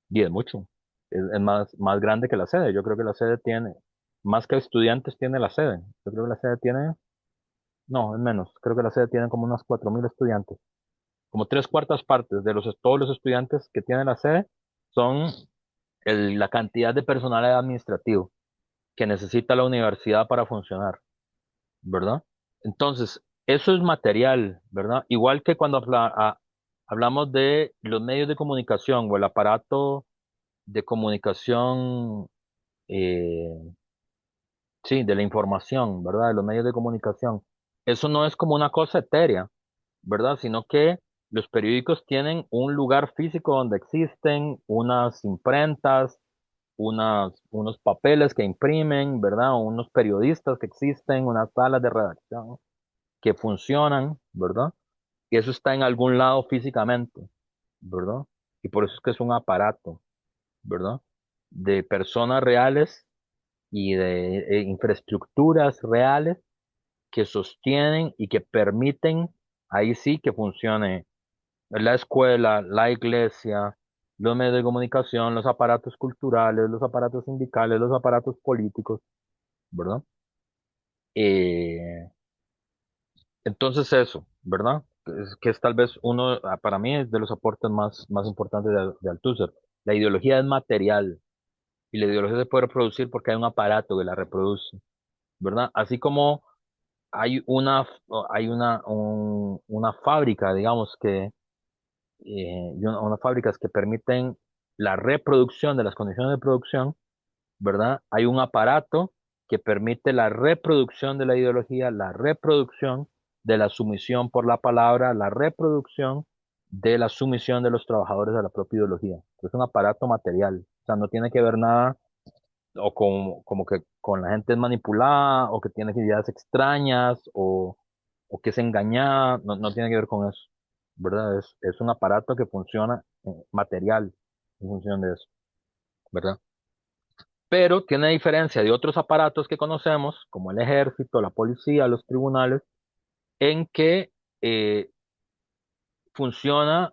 y es mucho. Es más grande que la sede. Yo creo que la sede tiene, más que estudiantes tiene la sede. Yo creo que la sede tiene, no, es menos. Creo que la sede tiene como unas 4.000 estudiantes. Como tres cuartas partes de todos los estudiantes que tiene la sede son la cantidad de personal administrativo que necesita la universidad para funcionar, ¿verdad? Entonces, eso es material, ¿verdad? Igual que cuando hablamos de los medios de comunicación o el aparato de comunicación, eh, sí, de la información, ¿verdad? De los medios de comunicación. Eso no es como una cosa etérea, ¿verdad? Sino que los periódicos tienen un lugar físico donde existen unas imprentas, unos papeles que imprimen, ¿verdad? Unos periodistas que existen, unas salas de redacción que funcionan, ¿verdad? Y eso está en algún lado físicamente, ¿verdad? Y por eso es que es un aparato, ¿verdad? De personas reales y de infraestructuras reales que sostienen y que permiten, ahí sí que funcione la escuela, la iglesia, los medios de comunicación, los aparatos culturales, los aparatos sindicales, los aparatos políticos, ¿verdad? Eh, Entonces eso, ¿verdad? Que es tal vez para mí es de los aportes más importantes de Althusser. La ideología es material y la ideología se puede reproducir porque hay un aparato que la reproduce, ¿verdad? Así como hay una fábrica, digamos que, y unas fábricas que permiten la reproducción de las condiciones de producción, ¿verdad? Hay un aparato que permite la reproducción de la ideología, la reproducción de la sumisión por la palabra, la reproducción de la sumisión de los trabajadores a la propia ideología. Es un aparato material, o sea, no tiene que ver nada o como que con la gente es manipulada o que tiene ideas extrañas o que es engañada, no tiene que ver con eso, ¿verdad? Es un aparato que funciona material en función de eso, ¿verdad? Pero tiene diferencia de otros aparatos que conocemos, como el ejército, la policía, los tribunales, en que eh, funciona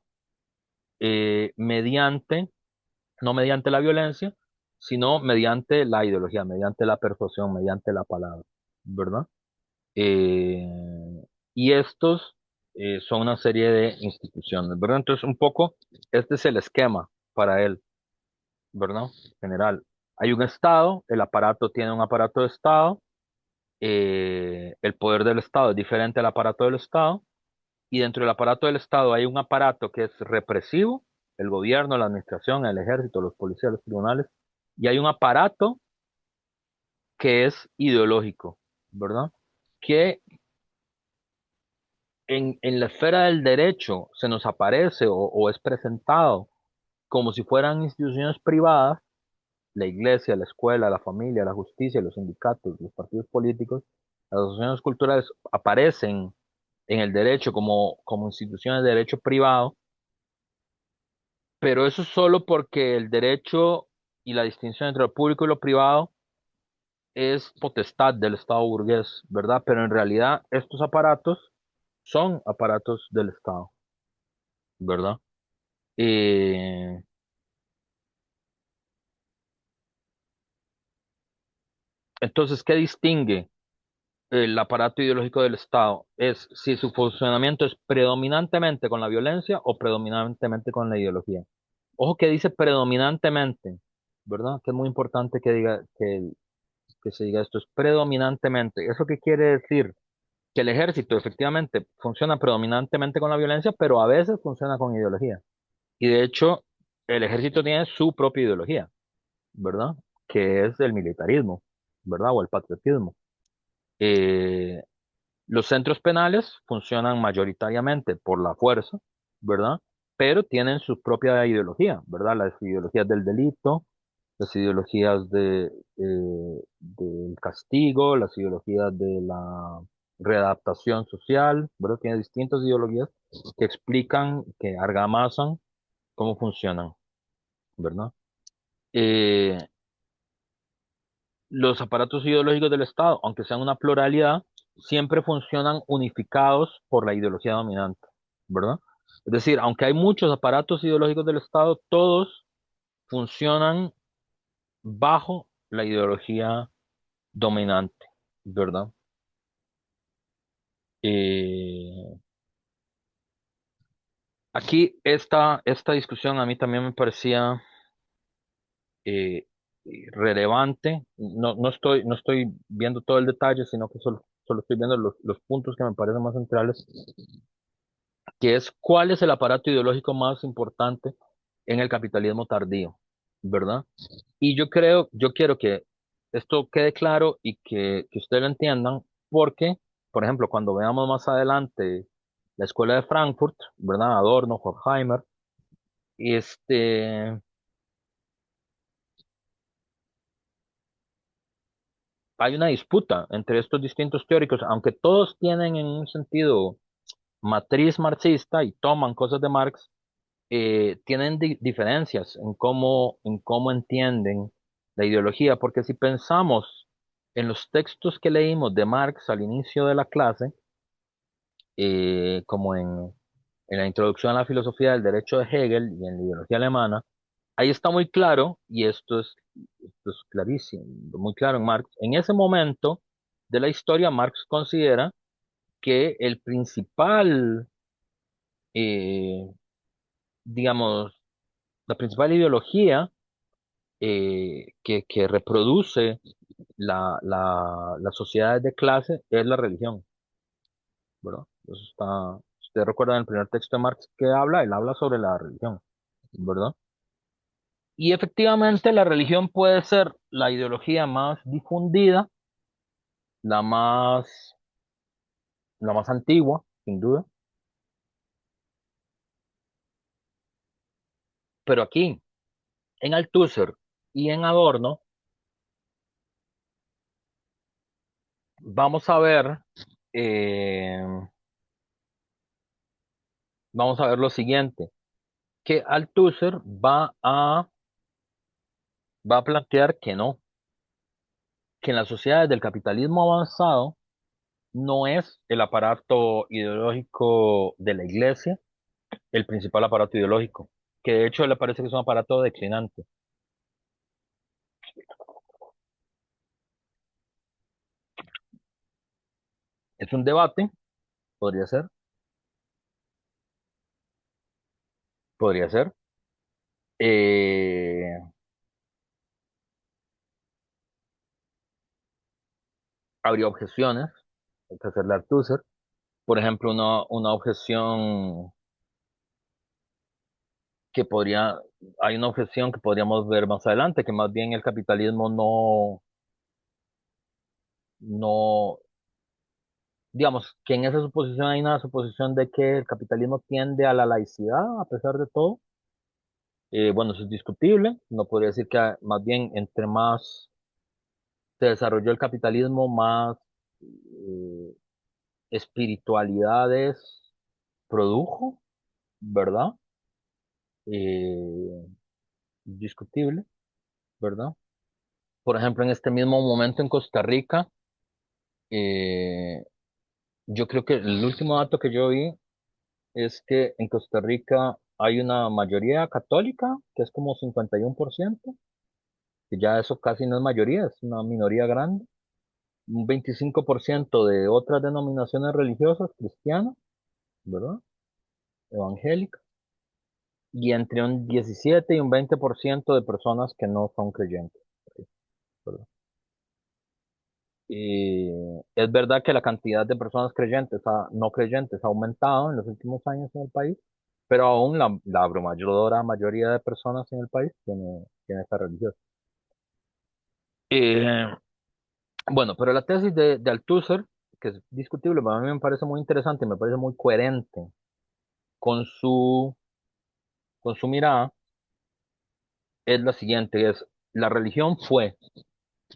no mediante la violencia, sino mediante la ideología, mediante la persuasión, mediante la palabra, ¿verdad? Eh, y estos son una serie de instituciones, ¿verdad? Entonces, un poco, este es el esquema para él, ¿verdad? General. Hay un Estado, el aparato tiene un aparato de Estado, el poder del Estado es diferente al aparato del Estado, y dentro del aparato del Estado hay un aparato que es represivo, el gobierno, la administración, el ejército, los policías, los tribunales, y hay un aparato que es ideológico, ¿verdad? Que en la esfera del derecho se nos aparece o es presentado como si fueran instituciones privadas, la iglesia, la escuela, la familia, la justicia, los sindicatos, los partidos políticos, las asociaciones culturales aparecen en el derecho como instituciones de derecho privado, pero eso es solo porque el derecho y la distinción entre lo público y lo privado es potestad del Estado burgués, ¿verdad? Pero en realidad estos aparatos son aparatos del Estado, ¿verdad? Eh, entonces, ¿qué distingue el aparato ideológico del Estado? Es si su funcionamiento es predominantemente con la violencia o predominantemente con la ideología. Ojo que dice predominantemente, ¿verdad? Que es muy importante que se diga esto, es predominantemente. ¿Eso qué quiere decir? Que el ejército efectivamente funciona predominantemente con la violencia, pero a veces funciona con ideología. Y de hecho, el ejército tiene su propia ideología, ¿verdad? Que es el militarismo, ¿verdad? O el patriotismo. Eh, los centros penales funcionan mayoritariamente por la fuerza, ¿verdad? Pero tienen su propia ideología, ¿verdad? Las ideologías del delito, las ideologías del castigo, las ideologías de la readaptación social, ¿verdad? Tiene distintas ideologías que explican, que argamazan cómo funcionan, ¿verdad? Eh, los aparatos ideológicos del Estado, aunque sean una pluralidad, siempre funcionan unificados por la ideología dominante, ¿verdad? Es decir, aunque hay muchos aparatos ideológicos del Estado, todos funcionan bajo la ideología dominante, ¿verdad? Eh, aquí esta discusión a mí también me parecía eh, relevante. No estoy viendo todo el detalle, sino que solo estoy viendo los puntos que me parecen más centrales, que es cuál es el aparato ideológico más importante en el capitalismo tardío, ¿verdad? Y yo quiero que esto quede claro y que ustedes lo entiendan, porque, por ejemplo, cuando veamos más adelante la escuela de Frankfurt, ¿verdad? Adorno, Horkheimer, este, hay una disputa entre estos distintos teóricos, aunque todos tienen en un sentido matriz marxista y toman cosas de Marx, tienen diferencias en cómo entienden la ideología, porque si pensamos en los textos que leímos de Marx al inicio de la clase, como en la introducción a la filosofía del derecho de Hegel y en la ideología alemana, ahí está muy claro, y esto es clarísimo, muy claro en Marx, en ese momento de la historia, Marx considera que el principal, eh, digamos, la principal ideología que reproduce las sociedades de clase es la religión, ¿verdad? Eso está, si ustedes recuerdan el primer texto de Marx que habla, él habla sobre la religión, ¿verdad? Y efectivamente la religión puede ser la ideología más difundida, la más, la más antigua, sin duda, pero aquí, en Althusser y en Adorno, vamos a ver, eh, vamos a ver lo siguiente, que Althusser va a plantear que no, que en las sociedades del capitalismo avanzado no es el aparato ideológico de la iglesia el principal aparato ideológico, que de hecho le parece que es un aparato declinante. Es un debate, podría ser, podría ser. Eh, Habría objeciones, hay que hacerle a Althusser. Por ejemplo, una objeción que podría, hay una objeción que podríamos ver más adelante, que más bien el capitalismo no, digamos, que en esa suposición hay una suposición de que el capitalismo tiende a la laicidad a pesar de todo. Bueno, eso es discutible. No podría decir que más bien entre más se desarrolló el capitalismo, más eh, espiritualidades produjo, ¿verdad? Eh, Discutible, ¿verdad? Por ejemplo, en este mismo momento en Costa Rica, eh, yo creo que el último dato que yo vi es que en Costa Rica hay una mayoría católica, que es como 51%, que ya eso casi no es mayoría, es una minoría grande, un 25% de otras denominaciones religiosas cristianas, ¿verdad? Evangélicas, y entre un 17 y un 20% de personas que no son creyentes, ¿verdad? Y es verdad que la cantidad de personas creyentes a no creyentes ha aumentado en los últimos años en el país, pero aún la abrumadora mayoría de personas en el país tiene esta religión. Eh, bueno, pero la tesis de Althusser, que es discutible, pero a mí me parece muy interesante, me parece muy coherente con con su mirada, es la siguiente, es la religión fue,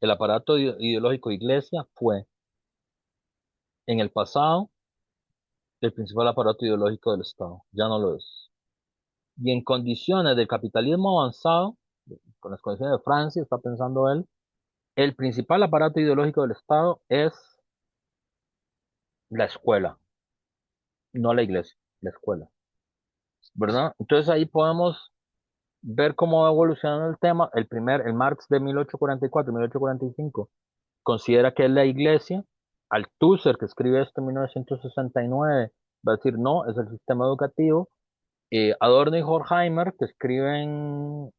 el aparato ideológico de iglesia fue en el pasado el principal aparato ideológico del Estado, ya no lo es. Y en condiciones del capitalismo avanzado, con las condiciones de Francia, está pensando él, el principal aparato ideológico del Estado es la escuela, no la iglesia, la escuela, ¿verdad? Entonces ahí podemos ver cómo va evolucionando el tema. El Marx de 1844 1845 considera que es la iglesia. Althusser, que escribe esto en 1969, va a decir no, es el sistema educativo. Adorno y Horkheimer, que escriben,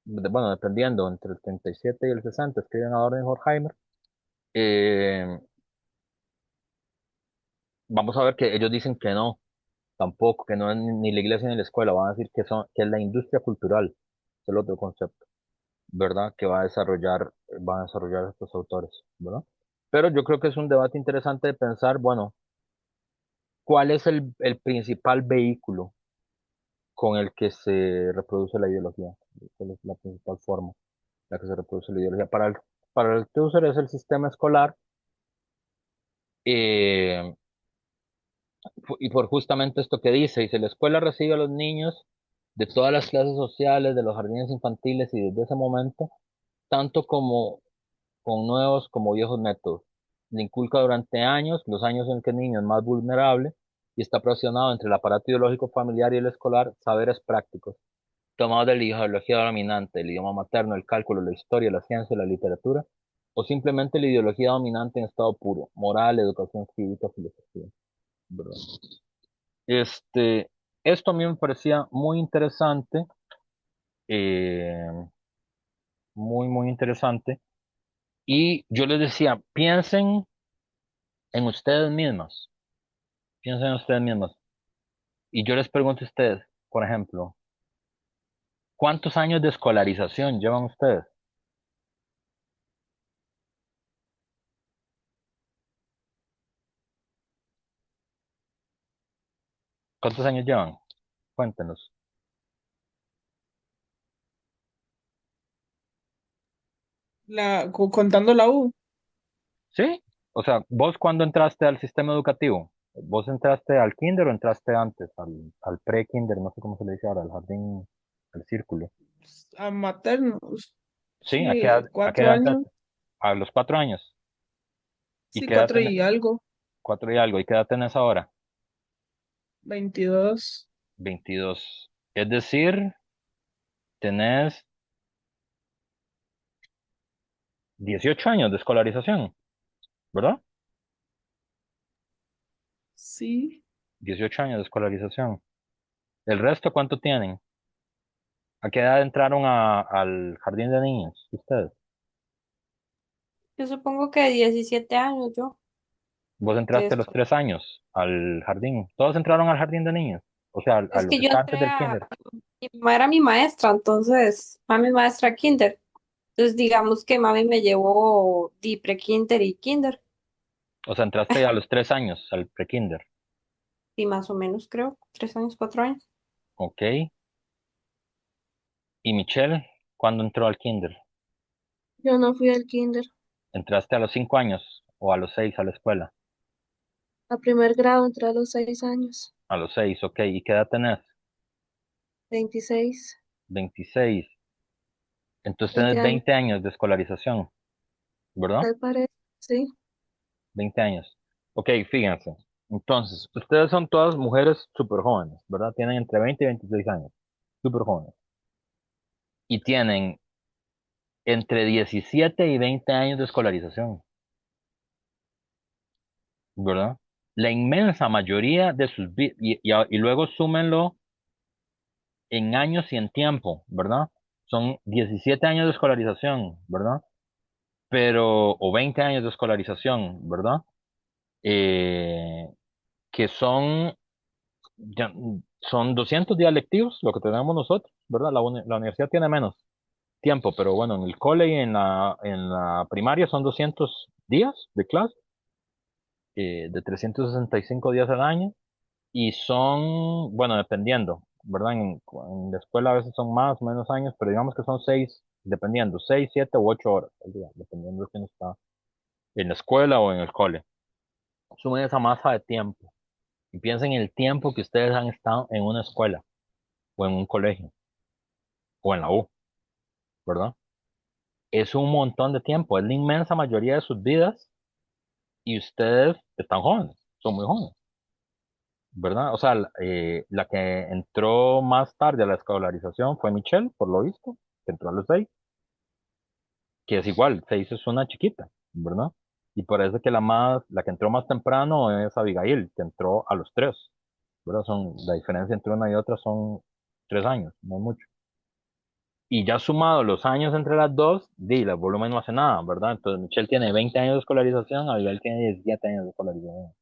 bueno, dependiendo, entre el 37 y el 60, escriben Adorno y Horkheimer. eh, Vamos a ver que ellos dicen que no, tampoco, que no es ni la iglesia ni la escuela, van a decir que es la industria cultural, es el otro concepto, ¿verdad? Que van a desarrollar estos autores, ¿verdad? Pero yo creo que es un debate interesante de pensar, bueno, ¿cuál es el principal vehículo con el que se reproduce la ideología? ¿Cuál es la principal forma en la que se reproduce la ideología? Para el user es el sistema escolar, eh, y por justamente esto que dice, la escuela recibe a los niños de todas las clases sociales, de los jardines infantiles y desde ese momento, tanto como con nuevos como viejos métodos. Le inculca durante años, los años en que el niño es más vulnerable y está presionado entre el aparato ideológico familiar y el escolar, saberes prácticos, tomados de la ideología dominante, el idioma materno, el cálculo, la historia, la ciencia, la literatura, o simplemente la ideología dominante en estado puro, moral, educación cívica, filosofía, ¿verdad? Este, Esto a mí me parecía muy interesante, eh, muy interesante, Y yo les decía, en ustedes mismos, piensen en ustedes mismos. Y yo les pregunto a ustedes, por ejemplo, ¿cuántos años de escolarización llevan ustedes? ¿Cuántos años llevan? Cuéntenos. Contando la U. ¿Sí? O sea, ¿vos cuándo entraste al sistema educativo? ¿Vos entraste al kinder o entraste antes, al pre-kinder, no sé cómo se le dice ahora, al jardín, al círculo? A maternos. ¿Sí? Sí, A qué cuatro edad años. entraste? A los 4 años. ¿Y Sí, qué edad cuatro tenés? y algo. 4 y algo. ¿Y qué edad tenés ahora? 22. 22. Es decir, tenés 18 años de escolarización, ¿verdad? Sí. 18 años de escolarización. ¿El resto cuánto tienen? ¿A qué edad entraron al jardín de niños? ¿Ustedes? Yo supongo que 17 años yo. Vos De entraste a los esto. 3 años al jardín. Todos entraron al jardín de niños. O sea, a Es lo que que yo está antes entré del a... kinder. Mi mamá era mi maestra, entonces, mami maestra kinder. Entonces, digamos que mami me llevó di pre-kinder y kinder. O sea, entraste a los 3 años al pre-kinder. Y más o menos, creo, 3 años, 4 años. Ok. ¿Y Michelle? ¿Cuándo entró al kinder? Yo no fui al kinder. ¿Entraste a los 5 años o a los 6 a la escuela? A primer grado entré a los 6 años. A los 6, ok. ¿Y qué edad tenés? 26. 26. Entonces tenés 20 años, 20 años de escolarización, ¿verdad? tal parece. Sí. 20 años. Ok, fíjense. Entonces, ustedes son todas mujeres súper jóvenes, ¿verdad? Tienen entre 20 y 26 años. Súper jóvenes. Y tienen entre 17 y 20 años de escolarización, ¿verdad? La inmensa mayoría de sus vidas, y luego súmenlo en años y en tiempo, ¿verdad? Son 17 años de escolarización, ¿verdad? O 20 años de escolarización, ¿verdad? Eh, que ya- son 200 días lectivos, lo que tenemos nosotros, ¿verdad? La universidad tiene menos tiempo, pero bueno, en el cole y en la primaria son 200 días de clase, de 365 días al año, y son, bueno, dependiendo, ¿verdad? En la escuela a veces son más o menos años, pero digamos que son 6, dependiendo, 6, 7 u 8 horas al día, dependiendo de quién está en la escuela o en el cole. Sumen esa masa de tiempo y piensen en el tiempo que ustedes han estado en una escuela o en un colegio o en la U, ¿verdad? Es un montón de tiempo, es la inmensa mayoría de sus vidas y ustedes están jóvenes, son muy jóvenes, ¿verdad? O sea, la que entró más tarde a la escolarización fue Michelle, por lo visto, que entró a los 6, que es igual, 6 es una chiquita, ¿verdad? Y parece que la que entró más temprano es Abigail, que entró a los 3, ¿verdad? La diferencia entre una y otra son 3 años, no mucho. Y ya sumado los años entre las dos, el volumen no hace nada, ¿verdad? Entonces Michelle tiene 20 años de escolarización, Abigail tiene 17 años de escolarización,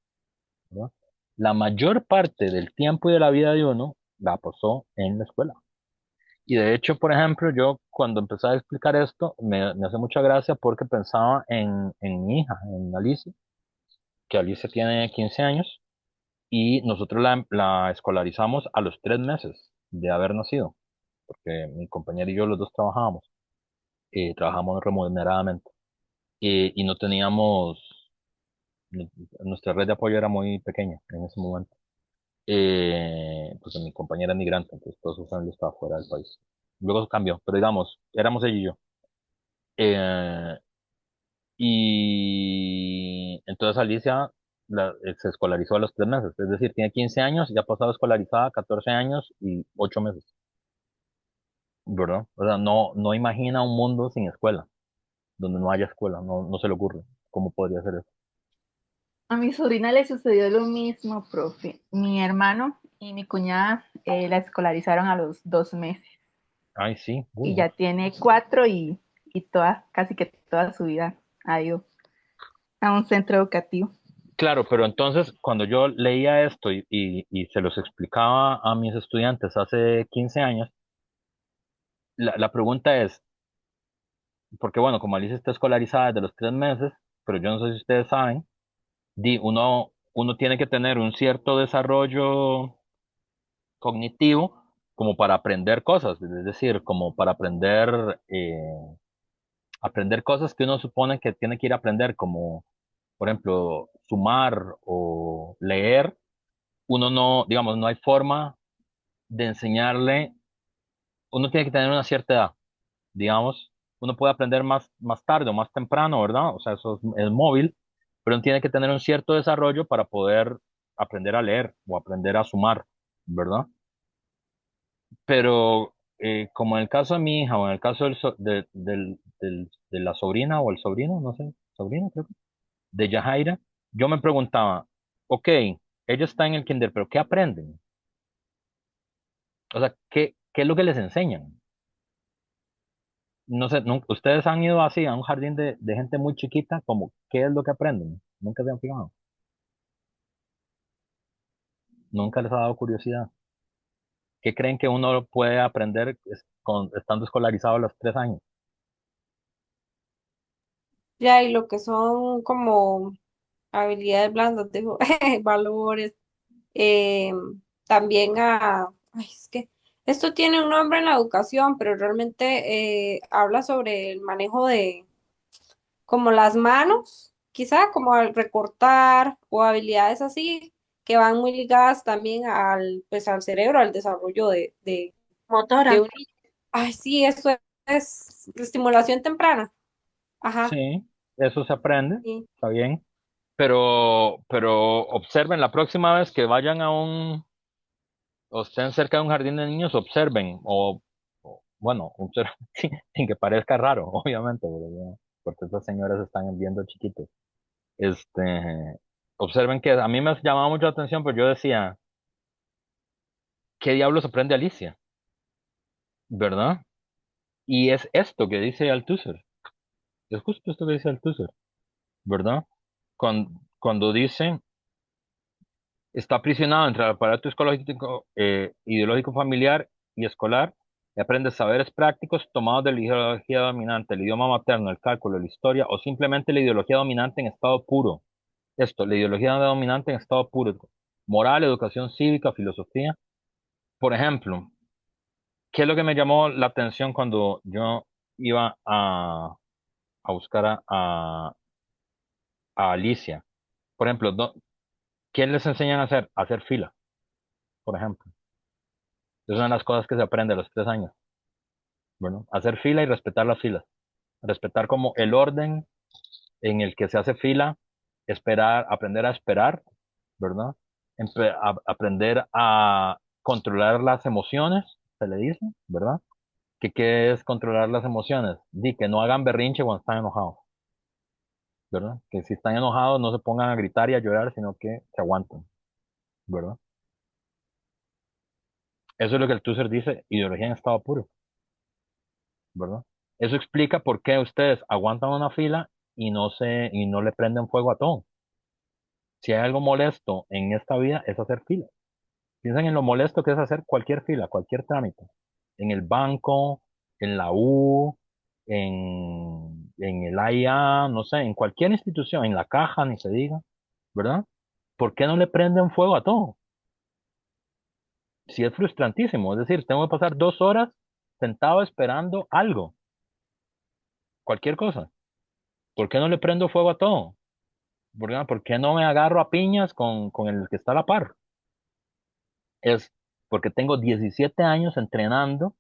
¿verdad? La mayor parte del tiempo y de la vida de uno la pasó en la escuela. Y de hecho, por ejemplo, yo cuando empecé a explicar esto, me hace mucha gracia porque pensaba en mi hija, en Alicia, que Alicia tiene 15 años y nosotros la escolarizamos a los 3 meses de haber nacido, porque mi compañera y yo los dos trabajamos remuneradamente y no teníamos, nuestra red de apoyo era muy pequeña en ese momento. Pues mi compañera es migrante, entonces toda su familia estaba fuera del país. Luego cambió, pero digamos, éramos ella y yo. Eh, y entonces Alicia se escolarizó a los 3 meses, es decir, tiene 15 años y ha pasado escolarizada 14 años y 8 meses, ¿verdad? O sea, no imagina un mundo sin escuela, donde no haya escuela, no se le ocurre cómo podría ser eso. A mi sobrina le sucedió lo mismo, profe. Mi hermano y mi cuñada la escolarizaron a los 2 meses Ay, sí, y uy, ya tiene 4 y toda, casi que toda su vida. a ir a un centro educativo. Claro, pero entonces cuando yo leía esto y se los explicaba a mis estudiantes hace 15 años, la pregunta es, porque bueno, como Alicia está escolarizada desde los 3 meses, pero yo no sé si ustedes saben, uno tiene que tener un cierto desarrollo cognitivo como para aprender cosas, es decir, como para aprender cosas que uno supone que tiene que ir a aprender, como por ejemplo sumar o leer. Uno no, digamos, no hay forma de enseñarle, uno tiene que tener una cierta edad, digamos, uno puede aprender más tarde o más temprano, ¿verdad? O sea, eso es móvil, pero uno tiene que tener un cierto desarrollo para poder aprender a leer o aprender a sumar, ¿verdad? Pero como en el caso de mi hija o en el caso de la sobrina o el sobrino, no sé, sobrino creo que, de Yajaira, yo me preguntaba, ok, ella está en el kinder, pero ¿qué aprenden? O sea, ¿qué es lo que les enseñan? No sé, ustedes han ido así a un jardín de gente muy chiquita, como, ¿qué es lo que aprenden? Nunca se han fijado, nunca les ha dado curiosidad. ¿Qué creen que uno puede aprender estando escolarizado a los 3 años? Ya, y lo que son como habilidades blandas, digo, valores, eh, también ay, es que esto tiene un nombre en la educación, pero realmente habla sobre el manejo de como las manos, quizá como al recortar o habilidades así que van muy ligadas también pues al cerebro, al desarrollo de Motora. un niño. Ay, sí, eso es estimulación temprana. Ajá, Sí, eso se aprende, sí. está bien, pero observen la próxima vez que vayan o estén cerca de un jardín de niños, observen, bueno, observen sin que parezca raro, obviamente, porque estas señoras están viendo chiquitos. Observen que a mí me llamaba mucho la atención, pero yo decía, ¿qué diablos aprende Alicia? ¿Verdad? Y es esto que dice Althusser, es justo esto que dice Althusser, ¿verdad? Cuando dice está aprisionado entre el aparato psicológico, ideológico familiar y escolar y aprende saberes prácticos tomados de la ideología dominante, el idioma materno, el cálculo, la historia o simplemente la ideología dominante en estado puro. Esto, la ideología dominante en estado puro. Moral, educación cívica, filosofía. Por ejemplo, ¿qué es lo que me llamó la atención cuando yo iba a buscar a Alicia? Por ejemplo, ¿qué les enseñan a hacer? A hacer fila, por ejemplo. Es una de las cosas que se aprende a los 3 años. Bueno, hacer fila y respetar las filas. Respetar como el orden en el que se hace fila, esperar, aprender a esperar, ¿verdad? Aprender a controlar las emociones, se le dice, ¿verdad? ¿Qué es controlar las emociones? Di que no hagan berrinche cuando están enojados, ¿verdad? Que si están enojados no se pongan a gritar y a llorar, sino que se aguanten, ¿verdad? Eso es lo que el Tusser dice, ideología en estado puro. ¿Verdad? Eso explica por qué ustedes aguantan una fila y no le prenden fuego a todo. Si hay algo molesto en esta vida es hacer fila. Piensen en lo molesto que es hacer cualquier fila, cualquier trámite. En el banco, en la U, en el AIA, no sé, en cualquier institución, en la caja, ni se diga, ¿verdad? ¿Por qué no le prenden fuego a todo? Si es frustrantísimo, es decir, tengo que pasar 2 horas sentado esperando algo, cualquier cosa. ¿Por qué no le prendo fuego a todo? ¿Por qué no me agarro a piñas con el que está a la par? Es porque tengo 17 años entrenando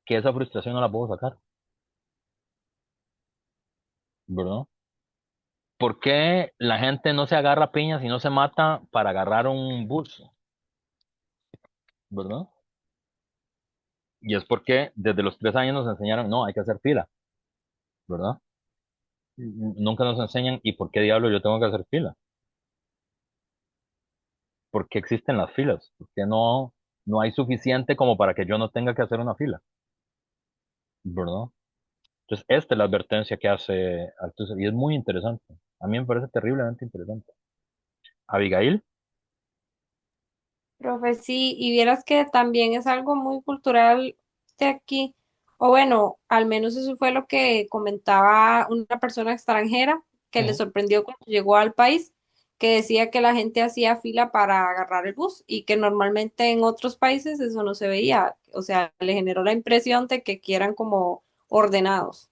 que esa frustración no la puedo sacar, ¿verdad? ¿Por qué la gente no se agarra a piñas y no se mata para agarrar un bus, ¿verdad? Y es porque desde los 3 años nos enseñaron, no, hay que hacer fila, ¿verdad? Nunca nos enseñan, ¿y por qué diablo yo tengo que hacer fila? ¿Por qué existen las filas? ¿Por qué no hay suficiente como para que yo no tenga que hacer una fila? ¿Verdad? Entonces, esta es la advertencia que hace Althusser y es muy interesante. A mí me parece terriblemente interesante. Abigail, Profe, sí, y vieras que también es algo muy cultural de aquí, o bueno, al menos eso fue lo que comentaba una persona extranjera que le ujú. sorprendió cuando llegó al país, que decía que la gente hacía fila para agarrar el bus y que normalmente en otros países eso no se veía, o sea, le generó la impresión de que quieran como ordenados.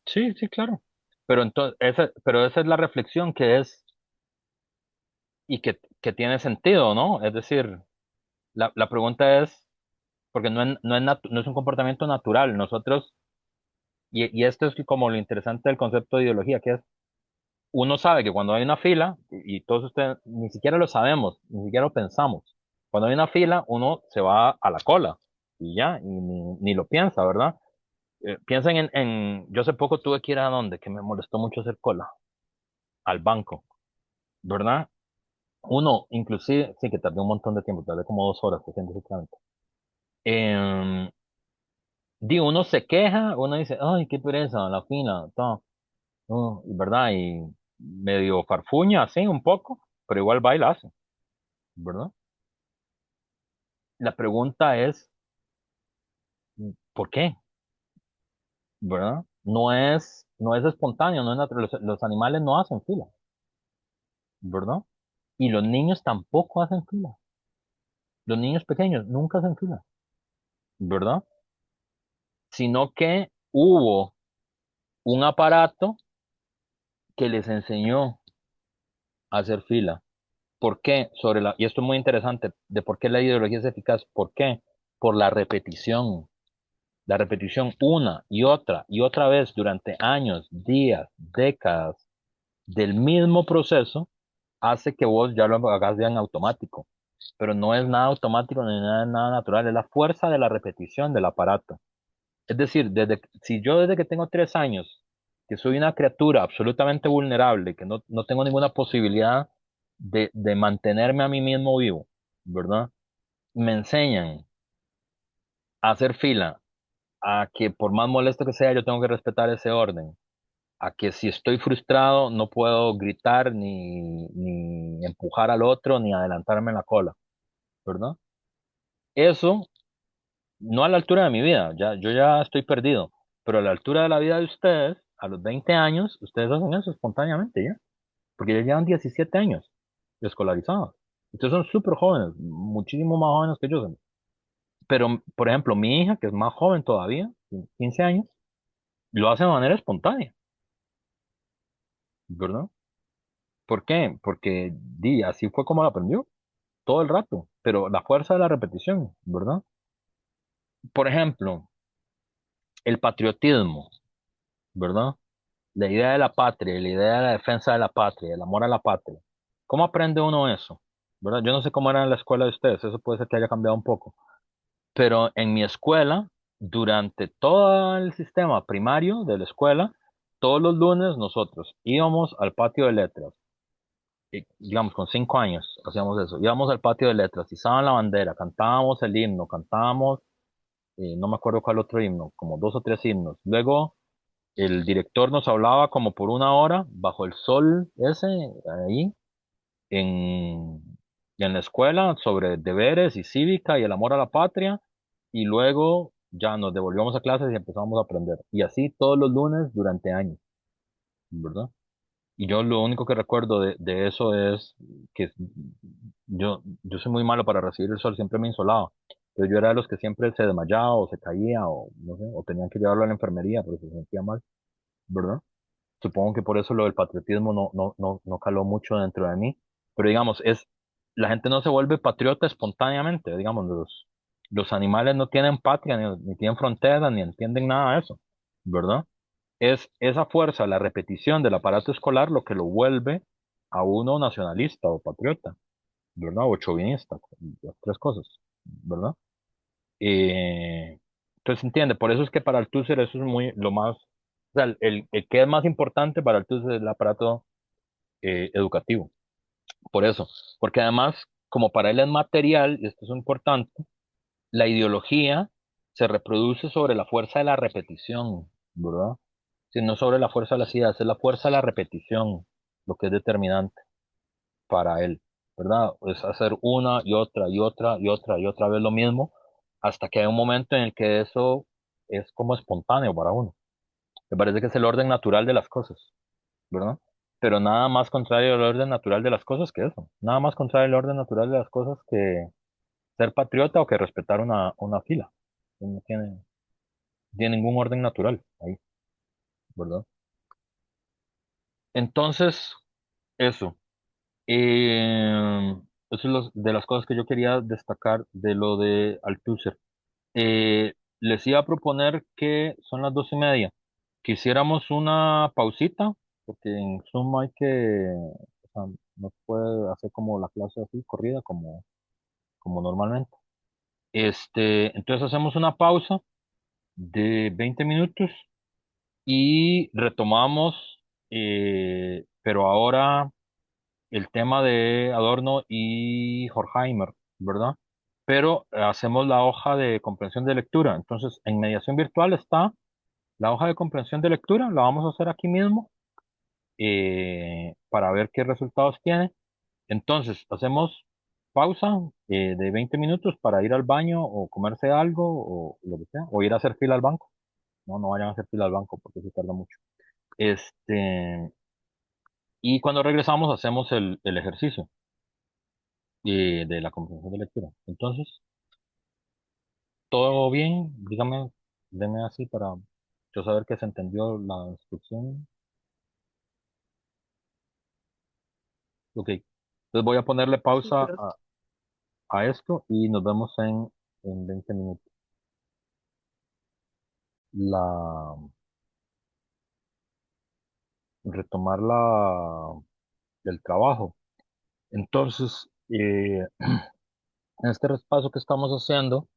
Sí, sí, claro. Pero entonces, pero esa es la reflexión que es y que tiene sentido, ¿no? Es decir, la pregunta es, porque no es un comportamiento natural. Nosotros, y esto es como lo interesante del concepto de ideología, que es, uno sabe que cuando hay una fila, y todos ustedes ni siquiera lo sabemos, ni siquiera lo pensamos, cuando hay una fila, uno se va a la cola y ya, y ni lo piensa, ¿verdad? Piensen yo hace poco tuve que ir a donde, que me molestó mucho hacer cola, al banco, ¿verdad? Uno, inclusive, sí que tardé un montón de tiempo, tardé como 2 horas haciendo ese trámite. Em, uno se queja, uno dice, ay, qué pereza, la fila, todo, ¿verdad? Y medio farfuña, así, un poco, pero igual va y la hace, ¿verdad? La pregunta es, ¿por qué? ¿Verdad? No es espontáneo, no es natural. Los animales no hacen fila, ¿verdad? Y los niños tampoco hacen fila. Los niños pequeños nunca hacen fila, ¿verdad? Sino que hubo un aparato que les enseñó a hacer fila. ¿Por qué? Y esto es muy interesante, de por qué la ideología es eficaz. ¿Por qué? Por la repetición. La repetición y otra vez durante años, días, décadas del mismo proceso hace que vos ya lo hagas ya en automático. Pero no es nada automático ni nada natural, es la fuerza de la repetición del aparato. Es decir, si yo desde que tengo 3 años, que soy una criatura absolutamente vulnerable, que no tengo ninguna posibilidad de mantenerme a mí mismo vivo, ¿verdad? Me enseñan a hacer fila, a que por más molesto que sea, yo tengo que respetar ese orden, a que si estoy frustrado no puedo gritar ni empujar al otro ni adelantarme en la cola, ¿verdad? Eso no a la altura de mi vida, yo ya estoy perdido, pero a la altura de la vida de ustedes, a los 20 años, ustedes hacen eso espontáneamente, ¿ya? Porque ya llevan 17 años escolarizados. Ustedes son súper jóvenes, muchísimo más jóvenes que yo son. Pero, por ejemplo, mi hija, que es más joven todavía, 15 años, lo hace de manera espontánea, ¿verdad? ¿Por qué? Porque así fue como lo aprendió, todo el rato, pero la fuerza de la repetición, ¿verdad? Por ejemplo, el patriotismo, ¿verdad? La idea de la patria, la idea de la defensa de la patria, el amor a la patria. ¿Cómo aprende uno eso? ¿Verdad? Yo no sé cómo era en la escuela de ustedes, eso puede ser que haya cambiado un poco, pero en mi escuela, durante todo el sistema primario de la escuela, todos los lunes nosotros íbamos al patio de letras, y, digamos con 5 años hacíamos eso, íbamos al patio de letras, izaban la bandera, cantábamos el himno, cantábamos, no me acuerdo cuál otro himno, como 2 o 3 himnos. Luego el director nos hablaba como por 1 hora bajo el sol ese, ahí, en, en la escuela sobre deberes y cívica y el amor a la patria. Y luego ya nos devolvíamos a clases y empezamos a aprender. Y así todos los lunes durante años, ¿verdad? Y yo lo único que recuerdo de eso es que yo soy muy malo para recibir el sol, siempre me insolaba. Pero yo era de los que siempre se desmayaba o se caía o no sé, o tenían que llevarlo a la enfermería porque se sentía mal, ¿verdad? Supongo que por eso lo del patriotismo no caló mucho dentro de mí. Pero digamos, la gente no se vuelve patriota espontáneamente. Digamos, los animales no tienen patria, ni tienen fronteras, ni entienden nada de eso, ¿verdad? Es esa fuerza, la repetición del aparato escolar lo que lo vuelve a uno nacionalista o patriota, ¿verdad? O chauvinista, las tres cosas, ¿verdad? Entonces, entiende, por eso es que para Althusser eso es muy lo más, o sea, el que es más importante para Althusser es el aparato educativo. Por eso, porque además, como para él es material, y esto es importante, la ideología se reproduce sobre la fuerza de la repetición, ¿verdad? Sino sobre la fuerza de las ideas, es la fuerza de la repetición lo que es determinante para él, ¿verdad? Es hacer una y otra y otra y otra y otra vez lo mismo hasta que hay un momento en el que eso es como espontáneo para uno. Me parece que es el orden natural de las cosas, ¿verdad? Pero nada más contrario al orden natural de las cosas que eso. Nada más contrario al orden natural de las cosas que ser patriota o que respetar una fila. No tiene ningún orden natural ahí, ¿verdad? Entonces, eso. Eso es de las cosas que yo quería destacar de lo de Althusser. Les iba a proponer que son las 2:30. Quisiéramos una pausita, porque en Zoom hay o sea, no puede hacer como la clase así, corrida, como normalmente. Entonces hacemos una pausa de 20 minutos y retomamos, pero ahora el tema de Adorno y Horkheimer, ¿verdad? Pero hacemos la hoja de comprensión de lectura. Entonces, en mediación virtual está la hoja de comprensión de lectura, la vamos a hacer aquí mismo para ver qué resultados tiene. Entonces, hacemos pausa de 20 minutos para ir al baño o comerse algo o lo que sea, o ir a hacer fila al banco. No, no vayan a hacer fila al banco porque se tarda mucho. Y cuando regresamos hacemos el ejercicio de la comprensión de lectura. Entonces, ¿todo bien? Dígame, deme así para yo saber que se entendió la instrucción. Ok. Entonces voy a ponerle Sí, pausa pero a esto y nos vemos en 20 minutos. La, retomar el trabajo. Entonces, en este repaso que estamos haciendo,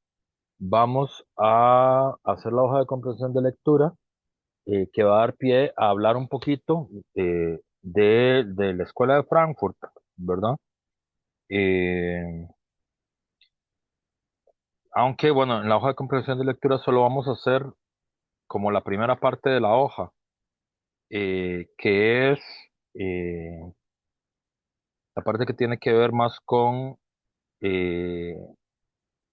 vamos a hacer la hoja de comprensión de lectura que va a dar pie a hablar un poquito de la escuela de Frankfurt, ¿verdad? Eh, Aunque, bueno, en la hoja de comprensión de lectura solo vamos a hacer como la primera parte de la hoja, que es eh, la parte que tiene que ver más eh,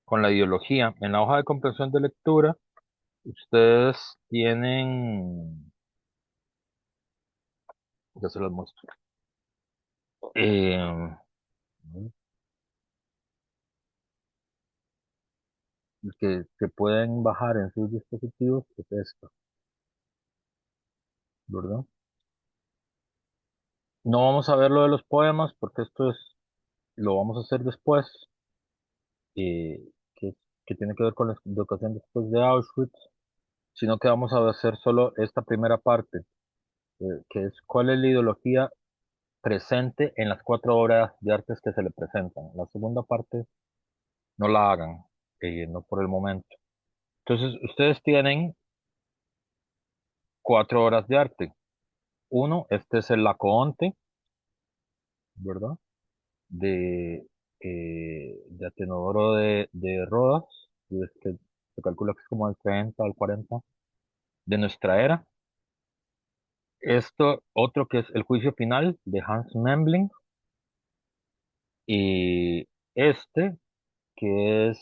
con la ideología. En la hoja de comprensión de lectura, ustedes tienen, ya se los muestro, eh, que pueden bajar en sus dispositivos, es esto, ¿verdad? No vamos a ver lo de los poemas porque lo vamos a hacer después, eh, que, que tiene que ver con la educación después de Auschwitz, sino que vamos a hacer solo esta primera parte, que es cuál es la ideología presente en las 4 obras de artes que se le presentan. La segunda parte no la hagan, no por el momento. Entonces, ustedes tienen 4 obras de arte. Uno, este es el Laocoonte, ¿verdad? De Atenodoro de Rodas, y es que se calcula que es como el 30 al 40 de nuestra era. Esto, otro que es El juicio final de Hans Memling, y este que es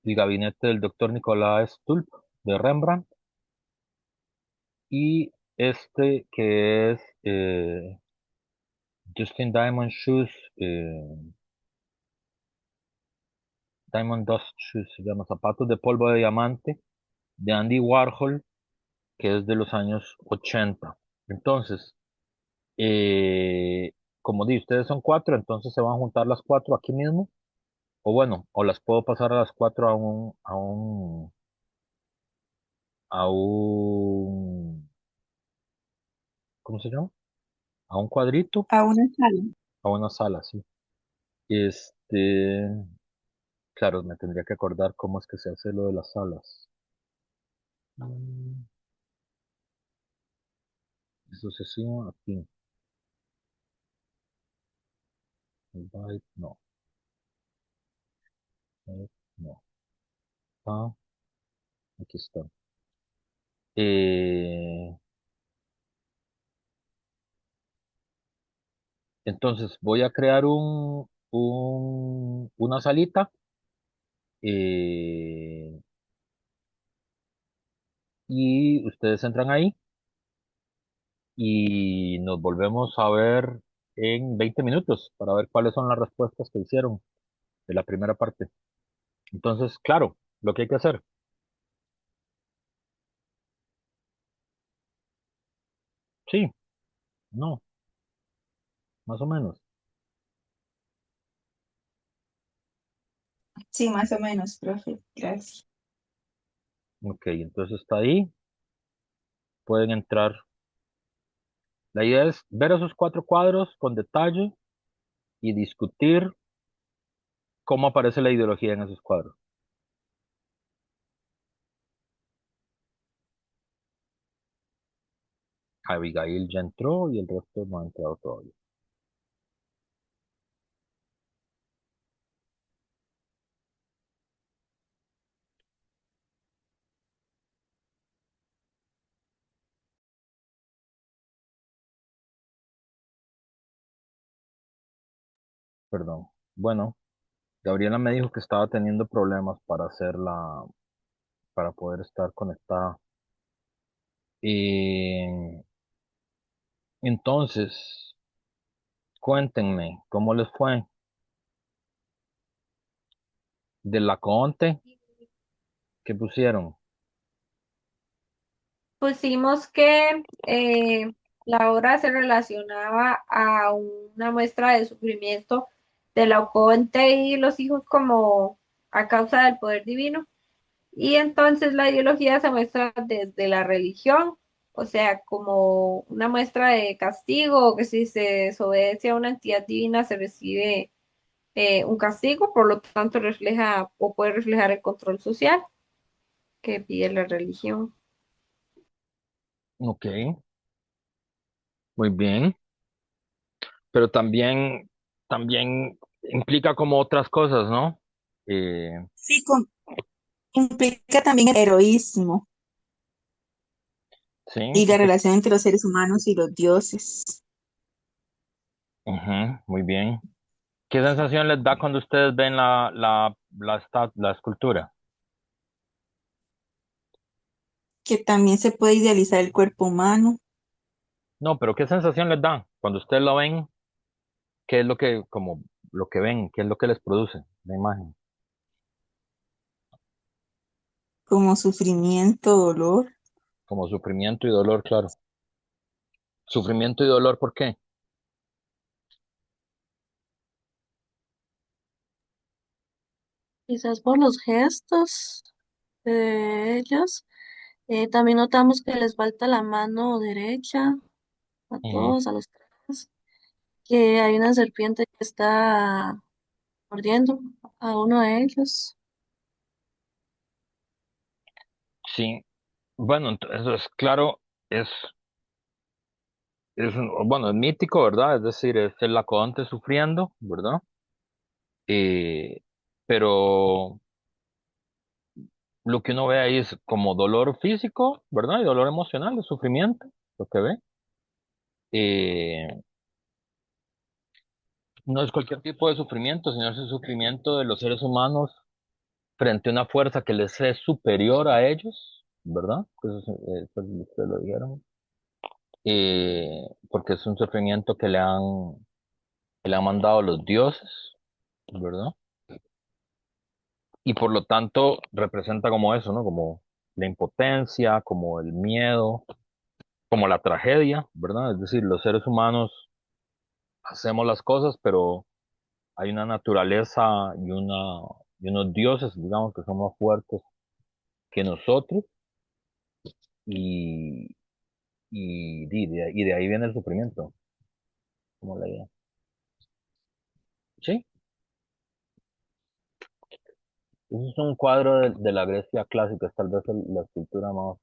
El gabinete del doctor Nicolás Stulp de Rembrandt, y este que es Justin Diamond Shoes, Diamond Dust Shoes, se llama Zapatos de polvo de diamante, de Andy Warhol, que es de los años 80. Entonces, como di, ustedes son 4, entonces se van a juntar las 4 aquí mismo, o bueno, o las puedo pasar a las 4 a un, ¿cómo se llama? A un cuadrito, A una sala. a una sala, sí. Este, claro, me tendría que acordar cómo es que se hace lo de las salas. Mm, Eso se hacía aquí. Invite, no, no. Ah, aquí está. Eh, entonces voy a crear una salita eh, y ustedes entran ahí y nos volvemos a ver en 20 minutos para ver cuáles son las respuestas que hicieron de la primera parte. Entonces, claro, lo que hay que hacer, sí, no, más o menos. Sí, más o menos, profe. Gracias. Ok, entonces está ahí, pueden entrar. La idea es ver esos cuatro cuadros con detalle y discutir cómo aparece la ideología en esos cuadros. Abigail ya entró y el resto no ha entrado todavía. Perdón. Bueno, Gabriela me dijo que estaba teniendo problemas para para poder estar conectada. Y entonces, cuéntenme, ¿cómo les fue? De la Conte que pusieron. Pusimos que la obra se relacionaba a una muestra de sufrimiento de Laocoonte y los hijos como a causa del poder divino. Y entonces la ideología se muestra desde la religión, o sea, como una muestra de castigo, que si se desobedece a una entidad divina se recibe un castigo, por lo tanto refleja o puede reflejar el control social que pide la religión. Ok, muy bien. Pero también implica como otras cosas, ¿no? Eh, Sí, implica también el heroísmo sí, y la relación entre los seres humanos y los dioses, ujú, muy bien. ¿Qué sensación les da cuando ustedes ven la escultura? que también se puede idealizar el cuerpo humano No, pero ¿qué sensación les da cuando ustedes lo ven? ¿Qué es lo que, como, lo que ven? ¿Qué es lo que les produce la imagen? como sufrimiento, dolor, Como sufrimiento y dolor, claro. Sufrimiento y dolor, ¿por qué? Quizás por los gestos de ellos. También notamos que les falta la mano derecha a Ujú. todos, a los tres, que hay una serpiente que está mordiendo a uno de ellos. Sí, bueno, entonces, claro, es, bueno, es mítico, ¿verdad? Es decir, es el Laocoonte sufriendo, ¿verdad? Eh, pero lo que uno ve ahí es como dolor físico, ¿verdad? Y dolor emocional, de sufrimiento, lo que ve. Eh, no es cualquier tipo de sufrimiento, sino es el sufrimiento de los seres humanos frente a una fuerza que les es superior a ellos, ¿verdad? Pues ustedes lo dijeron. Porque es un sufrimiento que le han mandado los dioses, ¿verdad? Y por lo tanto representa como eso, ¿no? Como la impotencia, como el miedo, como la tragedia, ¿verdad? Es decir, los seres humanos hacemos las cosas, pero hay una naturaleza y unos dioses, digamos, que son más fuertes que nosotros y, y de ahí viene el sufrimiento, como la idea. Sí, ese es un cuadro de la Grecia clásica, es tal vez la escultura más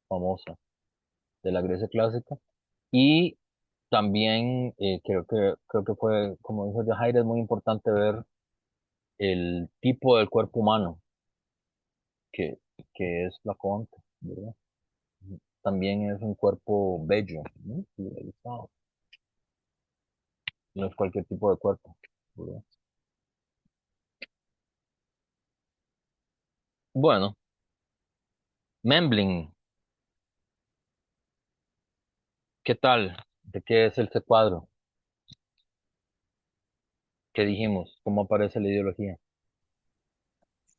famosa de la Grecia clásica. Y también creo que fue, como dijo Jair, es muy importante ver el tipo del cuerpo humano que, que es la concha, ¿verdad? también es un cuerpo bello, ¿no? Civilizado. No es cualquier tipo de cuerpo, ¿verdad? Bueno, Memling, ¿qué tal? ¿De qué es este cuadro? ¿Qué dijimos? ¿Cómo aparece la ideología?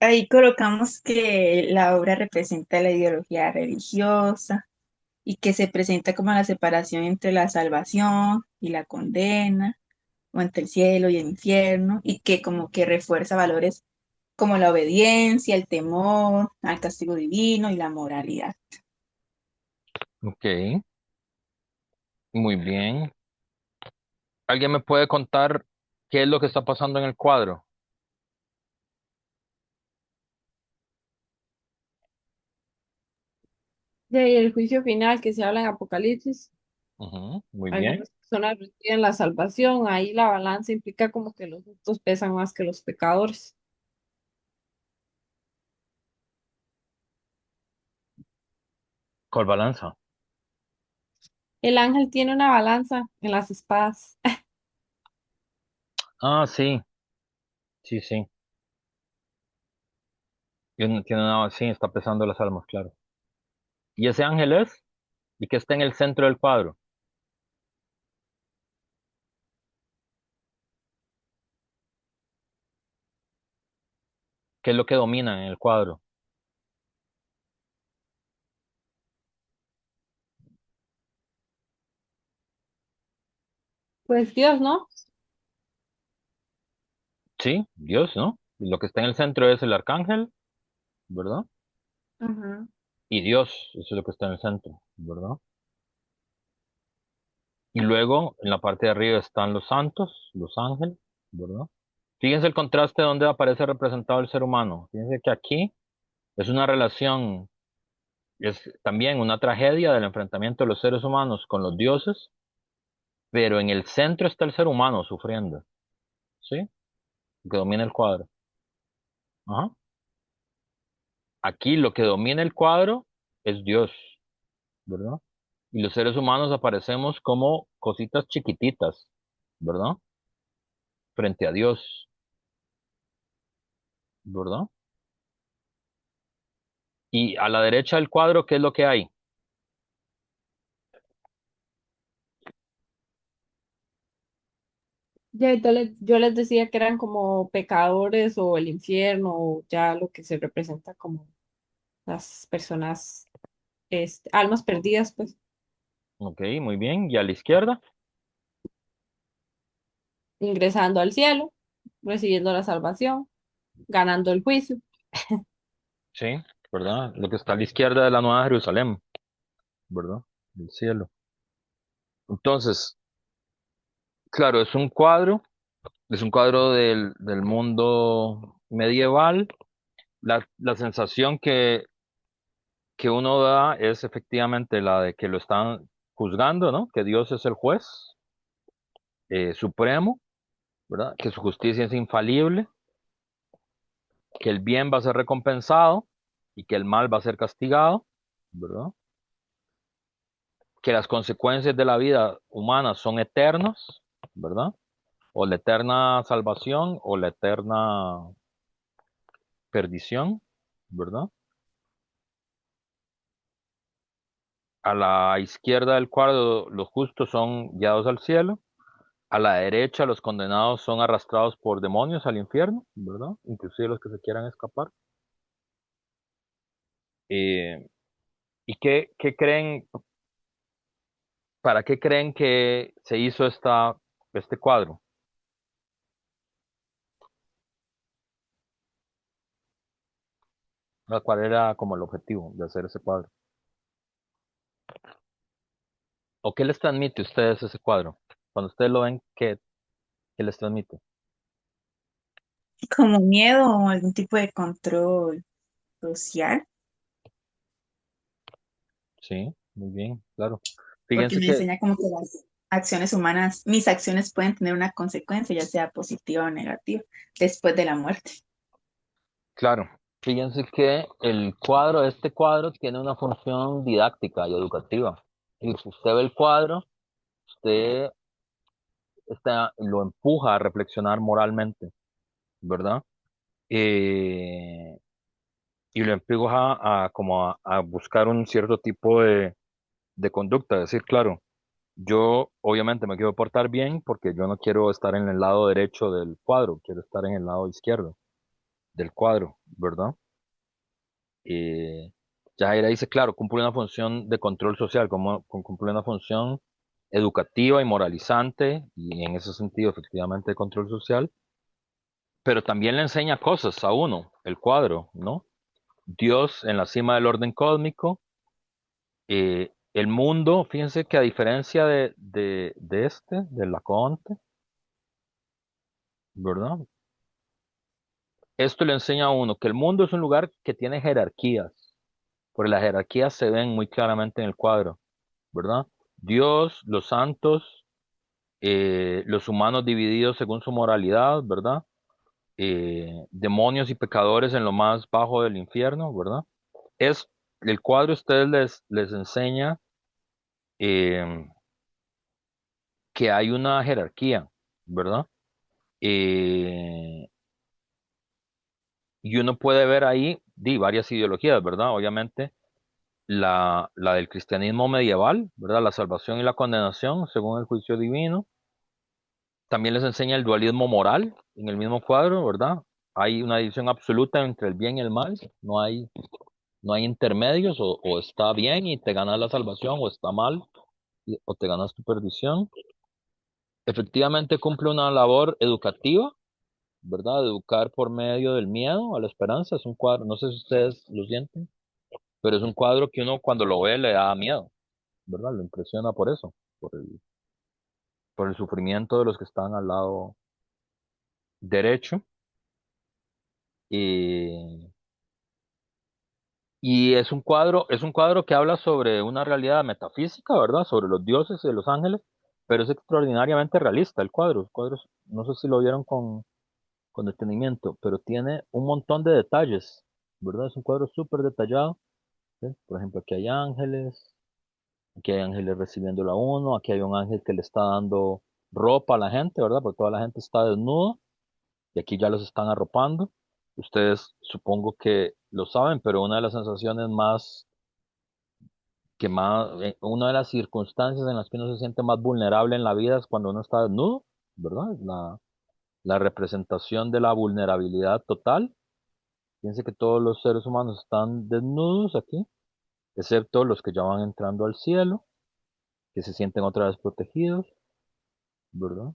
Ahí colocamos que la obra representa la ideología religiosa y que se presenta como la separación entre la salvación y la condena, o entre el cielo y el infierno, y que como que refuerza valores como la obediencia, el temor al castigo divino y la moralidad. Ok, muy bien. ¿Alguien me puede contar qué es lo que está pasando en el cuadro? De el juicio final que se habla en Apocalipsis, Ujú, muy bien. algunas personas reciben la salvación, ahí la balanza implica como que los justos pesan más que los pecadores. ¿Cuál balanza? El ángel tiene una balanza en las espadas. Ah, sí, sí, sí. Sí, está pesando las almas, claro. ¿Y ese ángel es? ¿Y qué está en el centro del cuadro? ¿Qué es lo que domina en el cuadro? Pues Dios, ¿no? Sí, Dios, ¿no? Y lo que está en el centro es el arcángel, ¿verdad? Ajá. Y Dios, eso es lo que está en el centro, ¿verdad? Y luego en la parte de arriba están los santos, los ángeles, ¿verdad? Fíjense el contraste donde aparece representado el ser humano. Fíjense que aquí es una relación, es también una tragedia del enfrentamiento de los seres humanos con los dioses, pero en el centro está el ser humano sufriendo, ¿sí? Que domina el cuadro. Ajá. Aquí lo que domina el cuadro es Dios, ¿verdad? Y los seres humanos aparecemos como cositas chiquititas, ¿verdad? Frente a Dios, ¿verdad? Y a la derecha del cuadro, ¿qué es lo que hay? Ya, entonces yo les decía que eran como pecadores o el infierno, o ya lo que se representa como las personas, almas perdidas, pues, Ok, muy bien. ¿Y a la izquierda? ingresando al cielo, recibiendo la salvación, ganando el juicio. Sí, ¿verdad? Lo que está a la izquierda de la Nueva Jerusalén, ¿verdad? El cielo. Entonces, claro, es un cuadro del mundo medieval. La sensación que uno da es efectivamente la de que lo están juzgando, ¿no? Que Dios es el juez supremo, ¿verdad? Que su justicia es infalible, que el bien va a ser recompensado y que el mal va a ser castigado, ¿verdad? Que las consecuencias de la vida humana son eternas, ¿verdad? O la eterna salvación o la eterna perdición, ¿verdad? A la izquierda del cuadro los justos son guiados al cielo, a la derecha los condenados son arrastrados por demonios al infierno, ¿verdad? Inclusive los que se quieran escapar. Eh, ¿Y qué creen, para qué creen que se hizo este cuadro? ¿Cuál era como el objetivo de hacer ese cuadro? ¿O qué les transmite a ustedes ese cuadro? Cuando ustedes lo ven, ¿qué les transmite? Como miedo o algún tipo de control social, Sí, muy bien, claro. porque Fíjense me que, enseña como que las acciones humanas, mis acciones pueden tener una consecuencia, ya sea positiva o negativa, después de la muerte. claro, Fíjense que el cuadro, este cuadro tiene una función didáctica y educativa. Y si usted ve el cuadro, usted lo empuja a reflexionar moralmente, ¿verdad? Eh, y lo empuja a buscar un cierto tipo de conducta. Es decir, claro, yo obviamente me quiero portar bien porque yo no quiero estar en el lado derecho del cuadro, quiero estar en el lado izquierdo del cuadro, ¿verdad? Eh, Yajaira dice, claro, cumple una función de control social, cumple una función educativa y moralizante, y en ese sentido, efectivamente, de control social, pero también le enseña cosas a uno, el cuadro, ¿no? Dios en la cima del orden cósmico, el mundo, fíjense que a diferencia de Laocoonte, ¿verdad? Esto le enseña a uno que el mundo es un lugar que tiene jerarquías, porque las jerarquías se ven muy claramente en el cuadro, ¿verdad? Dios, los santos, los humanos divididos según su moralidad, ¿verdad? Demonios y pecadores en lo más bajo del infierno, ¿verdad? Es, el cuadro a ustedes les enseña eh, que hay una jerarquía, ¿verdad? Eh, y uno puede ver ahí varias ideologías, ¿verdad? Obviamente la del cristianismo medieval, ¿verdad? La salvación y la condenación según el juicio divino. También les enseña el dualismo moral en el mismo cuadro, ¿verdad? Hay una división absoluta entre el bien y el mal, no hay intermedios, o está bien y te ganas la salvación, o está mal o te ganas tu perdición. Efectivamente cumple una labor educativa, ¿verdad? Educar por medio del miedo a la esperanza. Es un cuadro, no sé si ustedes lo sienten, pero es un cuadro que uno cuando lo ve le da miedo, ¿verdad? Lo impresiona por eso, por el sufrimiento de los que están al lado derecho. Y Y es un cuadro que habla sobre una realidad metafísica, ¿verdad? Sobre los dioses y los ángeles, pero es extraordinariamente realista el cuadro. No sé si lo vieron con detenimiento, pero tiene un montón de detalles, ¿verdad? Es un cuadro súper detallado. ¿Sí? Por ejemplo, aquí hay ángeles recibiendo a uno, aquí hay un ángel que le está dando ropa a la gente, ¿verdad? Porque toda la gente está desnuda y aquí ya los están arropando. Ustedes supongo que lo saben, pero una de las sensaciones una de las circunstancias en las que uno se siente más vulnerable en la vida es cuando uno está desnudo, ¿verdad? Es la representación de la vulnerabilidad total. Piense que todos los seres humanos están desnudos aquí, excepto los que ya van entrando al cielo, que se sienten otra vez protegidos, ¿verdad?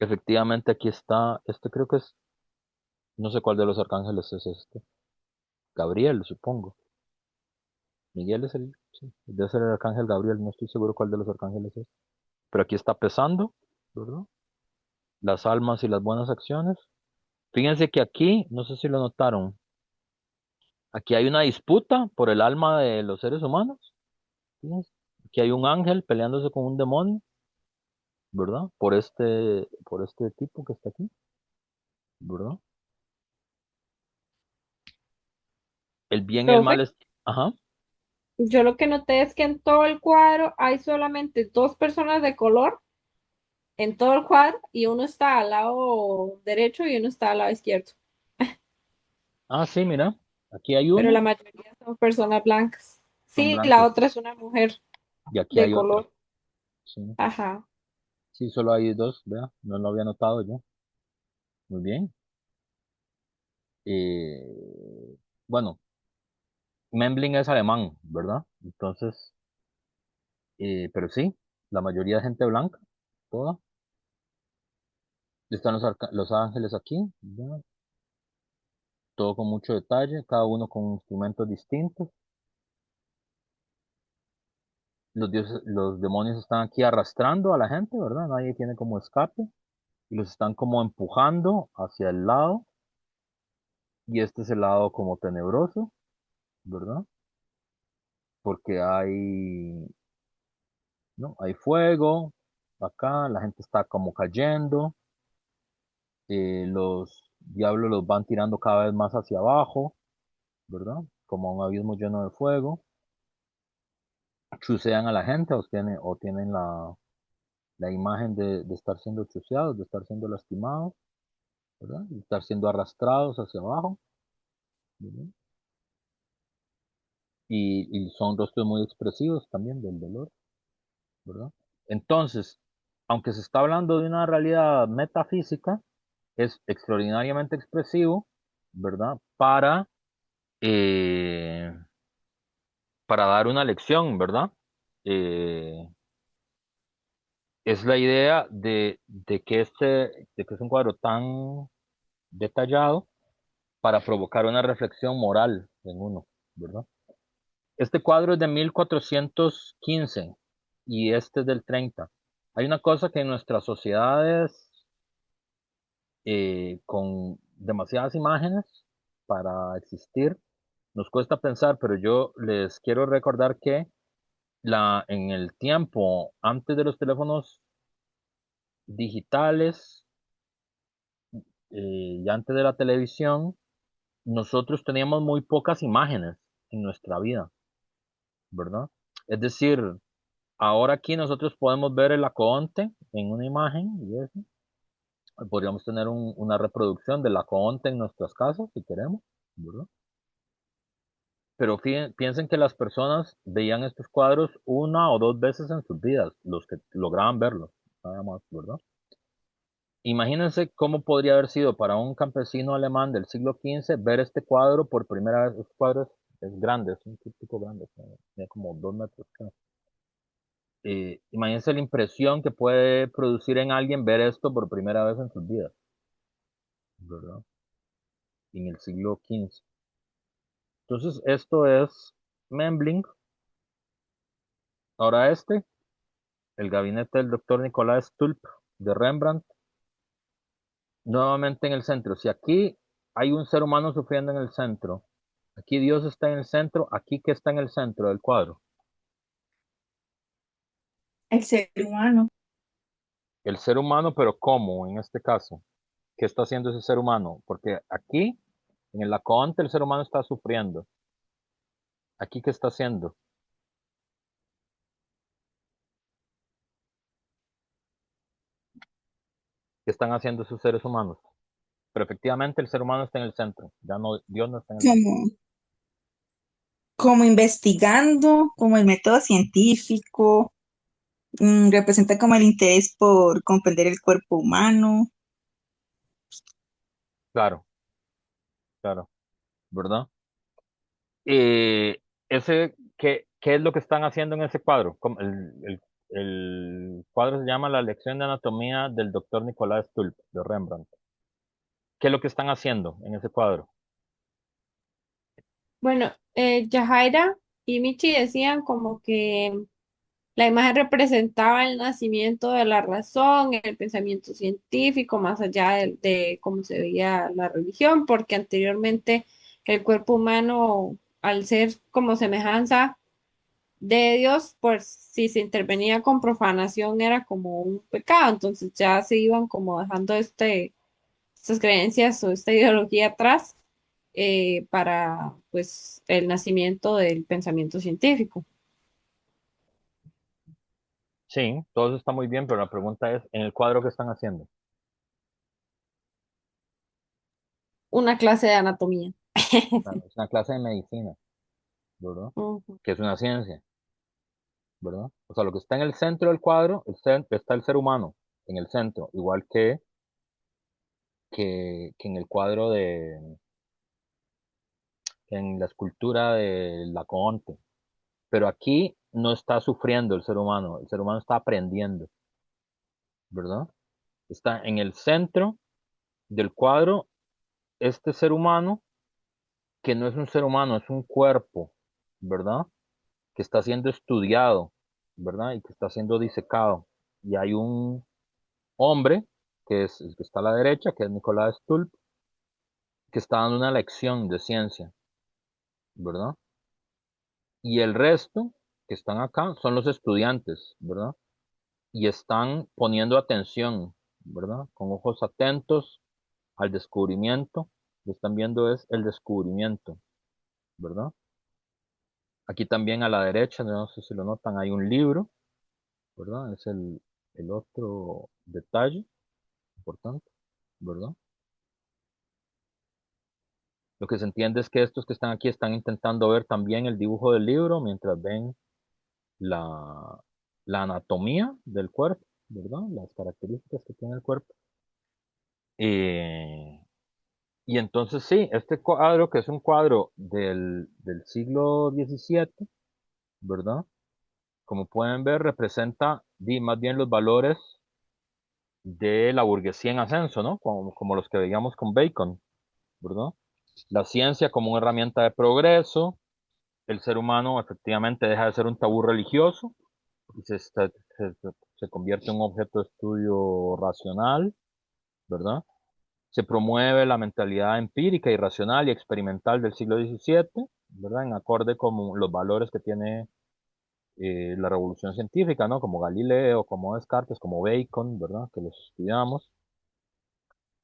Efectivamente, aquí está, este creo que es, no sé cuál de los arcángeles es este. Gabriel, supongo. Miguel es sí, debe ser el arcángel Gabriel, no estoy seguro cuál de los arcángeles es. Pero aquí está pesando, ¿verdad? Las almas y las buenas acciones. Fíjense que aquí, no sé si lo notaron, aquí hay una disputa por el alma de los seres humanos. Fíjense, aquí hay un ángel peleándose con un demonio, ¿verdad? Por este tipo que está aquí, ¿verdad? El bien y el mal Profe, es... Ajá. yo lo que noté es que en todo el cuadro hay solamente dos personas de color en todo el cuadro y uno está al lado derecho y uno está al lado izquierdo, Ah, sí, mira, aquí hay pero uno, la mayoría son personas blancas. son Sí, la blancos, otra es una mujer y aquí de hay otro. color. Sí, Ajá. sí, solo hay dos, vea, no lo había notado yo. Muy bien. Bueno, Membling es alemán, ¿verdad? Entonces, pero sí, la mayoría de gente blanca, toda. Están los ángeles aquí, ¿verdad? Todo con mucho detalle, cada uno con instrumentos distintos. Los demonios están aquí arrastrando a la gente, ¿verdad? Nadie tiene como escape y los están como empujando hacia el lado, y este es el lado como tenebroso, ¿verdad? Porque ¿no? Hay fuego, acá la gente está como cayendo, los diablos los van tirando cada vez más hacia abajo, ¿verdad? Como un abismo lleno de fuego, chusean a la gente o tienen la imagen de estar siendo chuseados, de estar siendo lastimados, ¿verdad? De estar siendo arrastrados hacia abajo, ¿verdad? Y son rostros muy expresivos también del dolor, ¿verdad? Entonces, aunque se está hablando de una realidad metafísica, es extraordinariamente expresivo, ¿verdad? Eh, para dar una lección, ¿verdad? Eh, es la idea de que es un cuadro tan detallado para provocar una reflexión moral en uno, ¿verdad? Este cuadro es de 1415 y este es del 30. Hay una cosa que en nuestras sociedades con demasiadas imágenes para existir nos cuesta pensar, pero yo les quiero recordar que en el tiempo antes de los teléfonos digitales y antes de la televisión, nosotros teníamos muy pocas imágenes en nuestra vida, ¿verdad? Es decir, ahora aquí nosotros podemos ver el acoonte en una imagen y eso. Podríamos tener una reproducción del acoonte en nuestras casas si queremos, ¿verdad? Pero piensen que las personas veían estos cuadros una o dos veces en sus vidas, los que lograban verlos, nada más, ¿verdad? Imagínense cómo podría haber sido para un campesino alemán del siglo XV ver este cuadro por primera vez. Este cuadro es grande, es un típico grande, tiene como 2 metros. Creo. Imagínense la impresión que puede producir en alguien ver esto por primera vez en sus vidas, ¿verdad? En el siglo XV. Entonces, esto es Memling. Ahora el gabinete del doctor Nicolás Stulp de Rembrandt, nuevamente en el centro. Si aquí hay un ser humano sufriendo en el centro, aquí Dios está en el centro, aquí que está en el centro del cuadro. El ser humano. El ser humano, pero ¿cómo en este caso? ¿Qué está haciendo ese ser humano? Porque aquí, en el laconte, el ser humano está sufriendo. ¿Aquí qué está haciendo? ¿Qué están haciendo esos seres humanos? Pero efectivamente el ser humano está en el centro, ya no, Dios no está en el centro. Como, como investigando, como el método científico, representa como el interés por comprender el cuerpo humano. Claro, claro, ¿verdad? Eh, ¿qué es lo que están haciendo en ese cuadro? El cuadro se llama La lección de anatomía del doctor Nicolás Stulp, de Rembrandt. ¿Qué es lo que están haciendo en ese cuadro? Bueno, Yajaira y Michi decían como que la imagen representaba el nacimiento de la razón, el pensamiento científico, más allá de cómo se veía la religión, porque anteriormente el cuerpo humano, al ser como semejanza de Dios, pues si se intervenía con profanación era como un pecado, entonces ya se iban como dejando estas creencias o esta ideología atrás para pues el nacimiento del pensamiento científico. Sí, todo eso está muy bien, pero la pregunta es, ¿en el cuadro qué están haciendo? Una clase de anatomía. Es una clase de medicina, ¿verdad? Ujú. Que es una ciencia, ¿verdad? O sea, lo que está en el centro del cuadro, está el ser humano en el centro, igual que en el cuadro en la escultura de Laocoonte. Pero aquí no está sufriendo el ser humano está aprendiendo, ¿verdad? Está en el centro del cuadro este ser humano, que no es un ser humano, es un cuerpo, ¿verdad? Que está siendo estudiado, ¿verdad? Y que está siendo disecado. Y hay un hombre, que es el que está a la derecha, que es Nicolás Stulp, que está dando una lección de ciencia, ¿verdad? Y el resto que están acá son los estudiantes, ¿verdad? Y están poniendo atención, ¿verdad? Con ojos atentos al descubrimiento. Lo están viendo es el descubrimiento, ¿verdad? Aquí también a la derecha, no sé si lo notan, hay un libro, ¿verdad? Es el otro detalle importante, ¿verdad? Lo que se entiende es que estos que están aquí están intentando ver también el dibujo del libro mientras ven la, la anatomía del cuerpo, ¿verdad? Las características que tiene el cuerpo. Eh, y entonces sí, este cuadro, que es un cuadro del siglo XVII, ¿verdad? Como pueden ver, representa más bien los valores de la burguesía en ascenso, ¿no? Como los que veíamos con Bacon, ¿verdad? La ciencia como una herramienta de progreso, el ser humano efectivamente deja de ser un tabú religioso y se convierte en un objeto de estudio racional, ¿verdad? Se promueve la mentalidad empírica y racional y experimental del siglo XVII, ¿verdad? En acorde con los valores que tiene la revolución científica, ¿no? Como Galileo, como Descartes, como Bacon, ¿verdad? Que los estudiamos.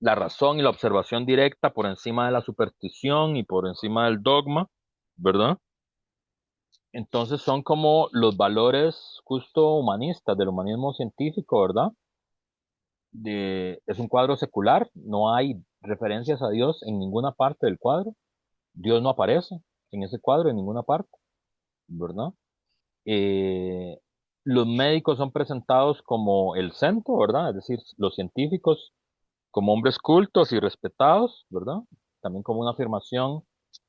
La razón y la observación directa por encima de la superstición y por encima del dogma, ¿verdad? Entonces son como los valores justo humanistas del humanismo científico, ¿verdad? Es un cuadro secular, no hay referencias a Dios en ninguna parte del cuadro. Dios no aparece en ese cuadro en ninguna parte, ¿verdad? Eh, los médicos son presentados como el centro, ¿verdad? Es decir, los científicos como hombres cultos y respetados, ¿verdad? También como una afirmación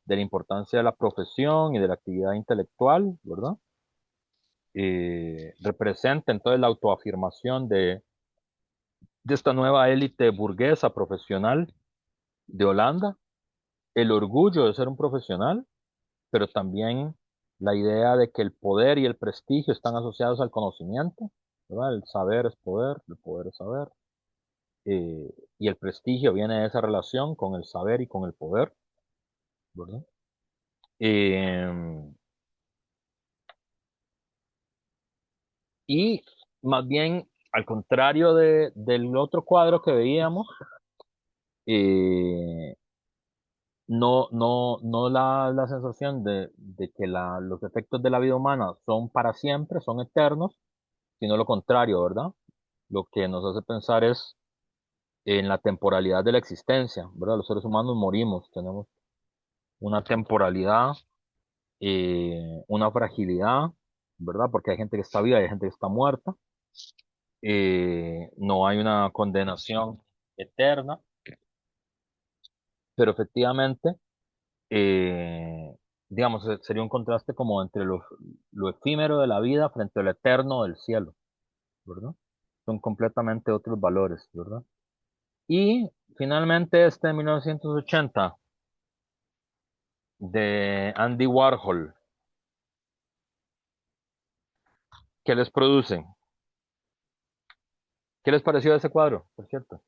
de la importancia de la profesión y de la actividad intelectual, ¿verdad? Representa entonces la autoafirmación de esta nueva élite burguesa profesional de Holanda, el orgullo de ser un profesional, pero también la idea de que el poder y el prestigio están asociados al conocimiento, ¿verdad? El saber es poder, el poder es saber, y el prestigio viene de esa relación con el saber y con el poder, ¿verdad? Eh, y más bien, al contrario del otro cuadro que veíamos, eh, no la sensación de que los efectos de la vida humana son para siempre, son eternos, sino lo contrario, ¿verdad? Lo que nos hace pensar es en la temporalidad de la existencia, ¿verdad? Los seres humanos morimos, tenemos una temporalidad, una fragilidad, ¿verdad? Porque hay gente que está viva y hay gente que está muerta. No hay una condenación eterna, pero efectivamente, eh, digamos, sería un contraste como entre lo efímero de la vida frente a lo eterno del cielo, ¿verdad? Son completamente otros valores, ¿verdad? Y finalmente este de 1980 de Andy Warhol, ¿qué les produce? ¿Qué les pareció ese cuadro, por cierto?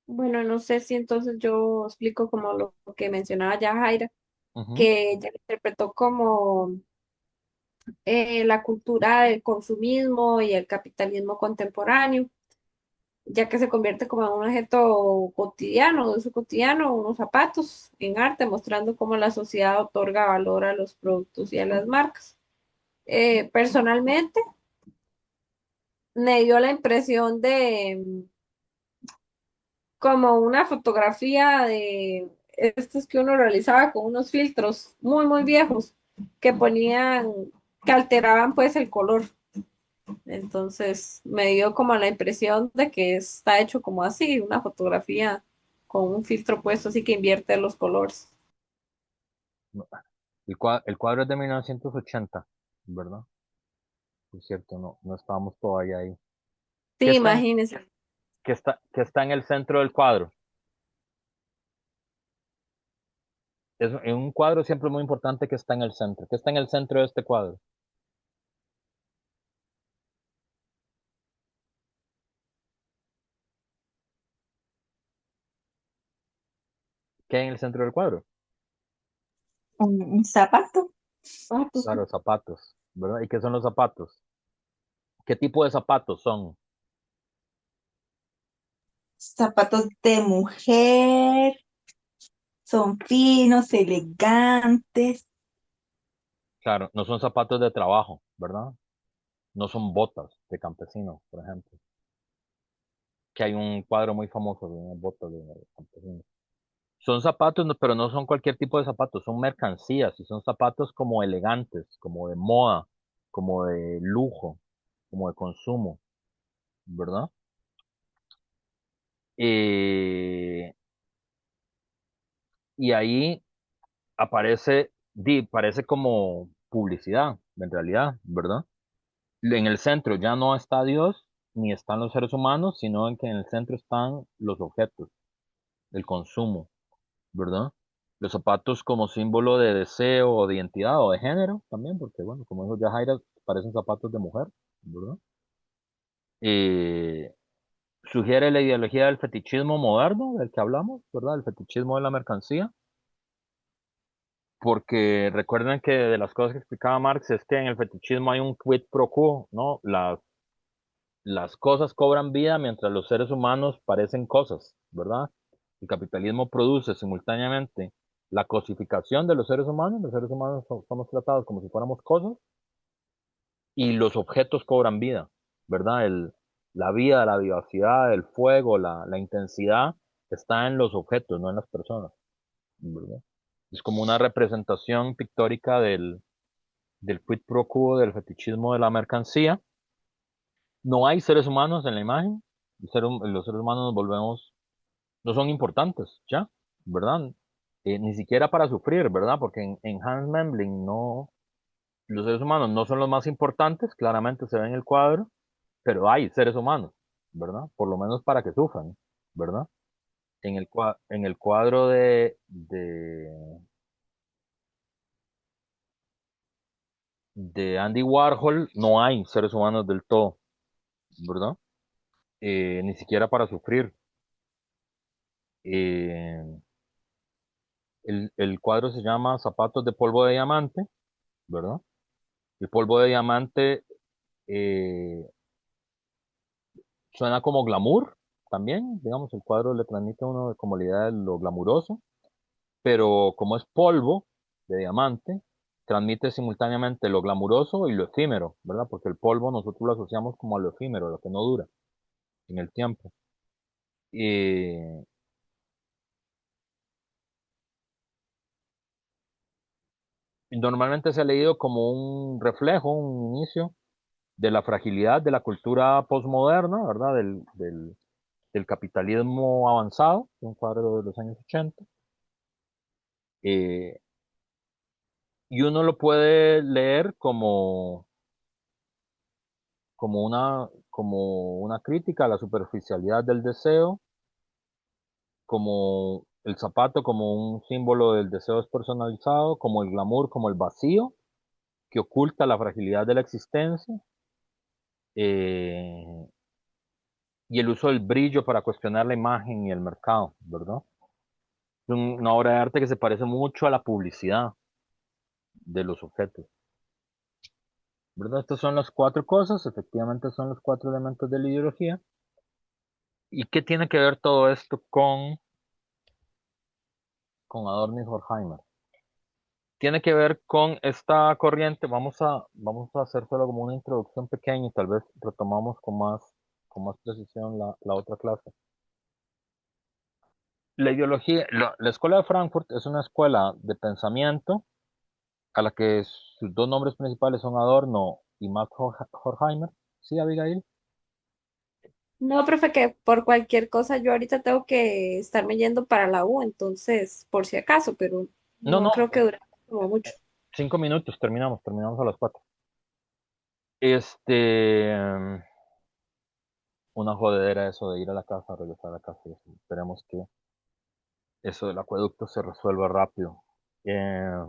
Bueno, no sé si entonces yo explico como lo que mencionaba ya Jaira, Ujú. que ella lo interpretó como la cultura del consumismo y el capitalismo contemporáneo, ya que se convierte como en un objeto cotidiano, de uso cotidiano, unos zapatos en arte, mostrando cómo la sociedad otorga valor a los productos y a las marcas. Personalmente, me dio la impresión de como una fotografía de estos que uno realizaba con unos filtros muy, muy viejos que ponían, que alteraban pues el color. Entonces me dio como la impresión de que está hecho como así, una fotografía con un filtro puesto así que invierte los colores. No, el cuadro es de 1980, ¿verdad? Por cierto, no estábamos todavía ahí. ¿Qué Sí, está imagínense. qué está en el centro del cuadro? En un cuadro siempre es muy importante que está en el centro. ¿Qué está en el centro de este cuadro? ¿Qué hay en el centro del cuadro? Un zapato. Ah, pues, Claro, zapatos, ¿verdad? ¿Y qué son los zapatos? ¿Qué tipo de zapatos son? Zapatos de mujer, son finos, elegantes. Claro, no son zapatos de trabajo, ¿verdad? No son botas de campesino, por ejemplo. Que hay un cuadro muy famoso de unas botas de campesinos. Son zapatos, pero no son cualquier tipo de zapatos, son mercancías y son zapatos como elegantes, como de moda, como de lujo, como de consumo, ¿verdad? Eh, y ahí parece como publicidad, en realidad, ¿verdad? En el centro ya no está Dios ni están los seres humanos, sino en que en el centro están los objetos, el consumo, ¿verdad? Los zapatos como símbolo de deseo o de identidad o de género también, porque bueno, como dijo Yajaira, parecen zapatos de mujer, ¿verdad? Eh, Sugiere la ideología del fetichismo moderno del que hablamos, ¿verdad? El fetichismo de la mercancía, porque recuerden que de las cosas que explicaba Marx es que en el fetichismo hay un quid pro quo, ¿no? Las cosas cobran vida mientras los seres humanos parecen cosas, ¿verdad? El capitalismo produce simultáneamente la cosificación de los seres humanos somos tratados como si fuéramos cosas, y los objetos cobran vida, ¿verdad? La vida, la vivacidad, el fuego, la intensidad está en los objetos, no en las personas, ¿verdad? Es como una representación pictórica del quid pro quo, del fetichismo de la mercancía. No hay seres humanos en la imagen, los seres humanos nos volvemos, no son importantes, ¿ya? ¿Verdad? Ni siquiera para sufrir, ¿verdad? Porque en Hans Memling no, los seres humanos no son los más importantes, claramente se ve en el cuadro, pero hay seres humanos, ¿verdad? Por lo menos para que sufran, ¿verdad? En el cuadro de Andy Warhol no hay seres humanos del todo, ¿verdad? Ni siquiera para sufrir. Eh, el cuadro se llama Zapatos de polvo de diamante, ¿verdad? El polvo de diamante eh, suena como glamour también, digamos, el cuadro le transmite a uno como la idea de lo glamuroso, pero como es polvo de diamante, transmite simultáneamente lo glamuroso y lo efímero, ¿verdad? Porque el polvo nosotros lo asociamos como a lo efímero, lo que no dura en el tiempo. Eh, Normalmente se ha leído como un reflejo, un inicio de la fragilidad de la cultura postmoderna, ¿verdad? Del capitalismo avanzado, un cuadro de los años 80. eh, y uno lo puede leer como una crítica a la superficialidad del deseo, como el zapato como un símbolo del deseo despersonalizado, como el glamour, como el vacío que oculta la fragilidad de la existencia, eh, y el uso del brillo para cuestionar la imagen y el mercado, ¿verdad? Es una obra de arte que se parece mucho a la publicidad de los objetos, ¿verdad? Estas son las cuatro cosas, efectivamente son los cuatro elementos de la ideología. ¿Y qué tiene que ver todo esto con Adorno y Horkheimer? Tiene que ver con esta corriente, vamos a hacer solo como una introducción pequeña y tal vez retomamos con más precisión la otra clase. La ideología, la Escuela de Frankfurt es una escuela de pensamiento a la que sus dos nombres principales son Adorno y Max Horkheimer. ¿Sí, Abigail? No, profe, que por cualquier cosa yo ahorita tengo que estarme yendo para la U, entonces, por si acaso, pero No, no no, creo que dure como mucho. 5 minutos, terminamos a las 4. Este, una jodedera eso de ir a la casa, regresar a la casa. Esperemos que eso del acueducto se resuelva rápido. Eh,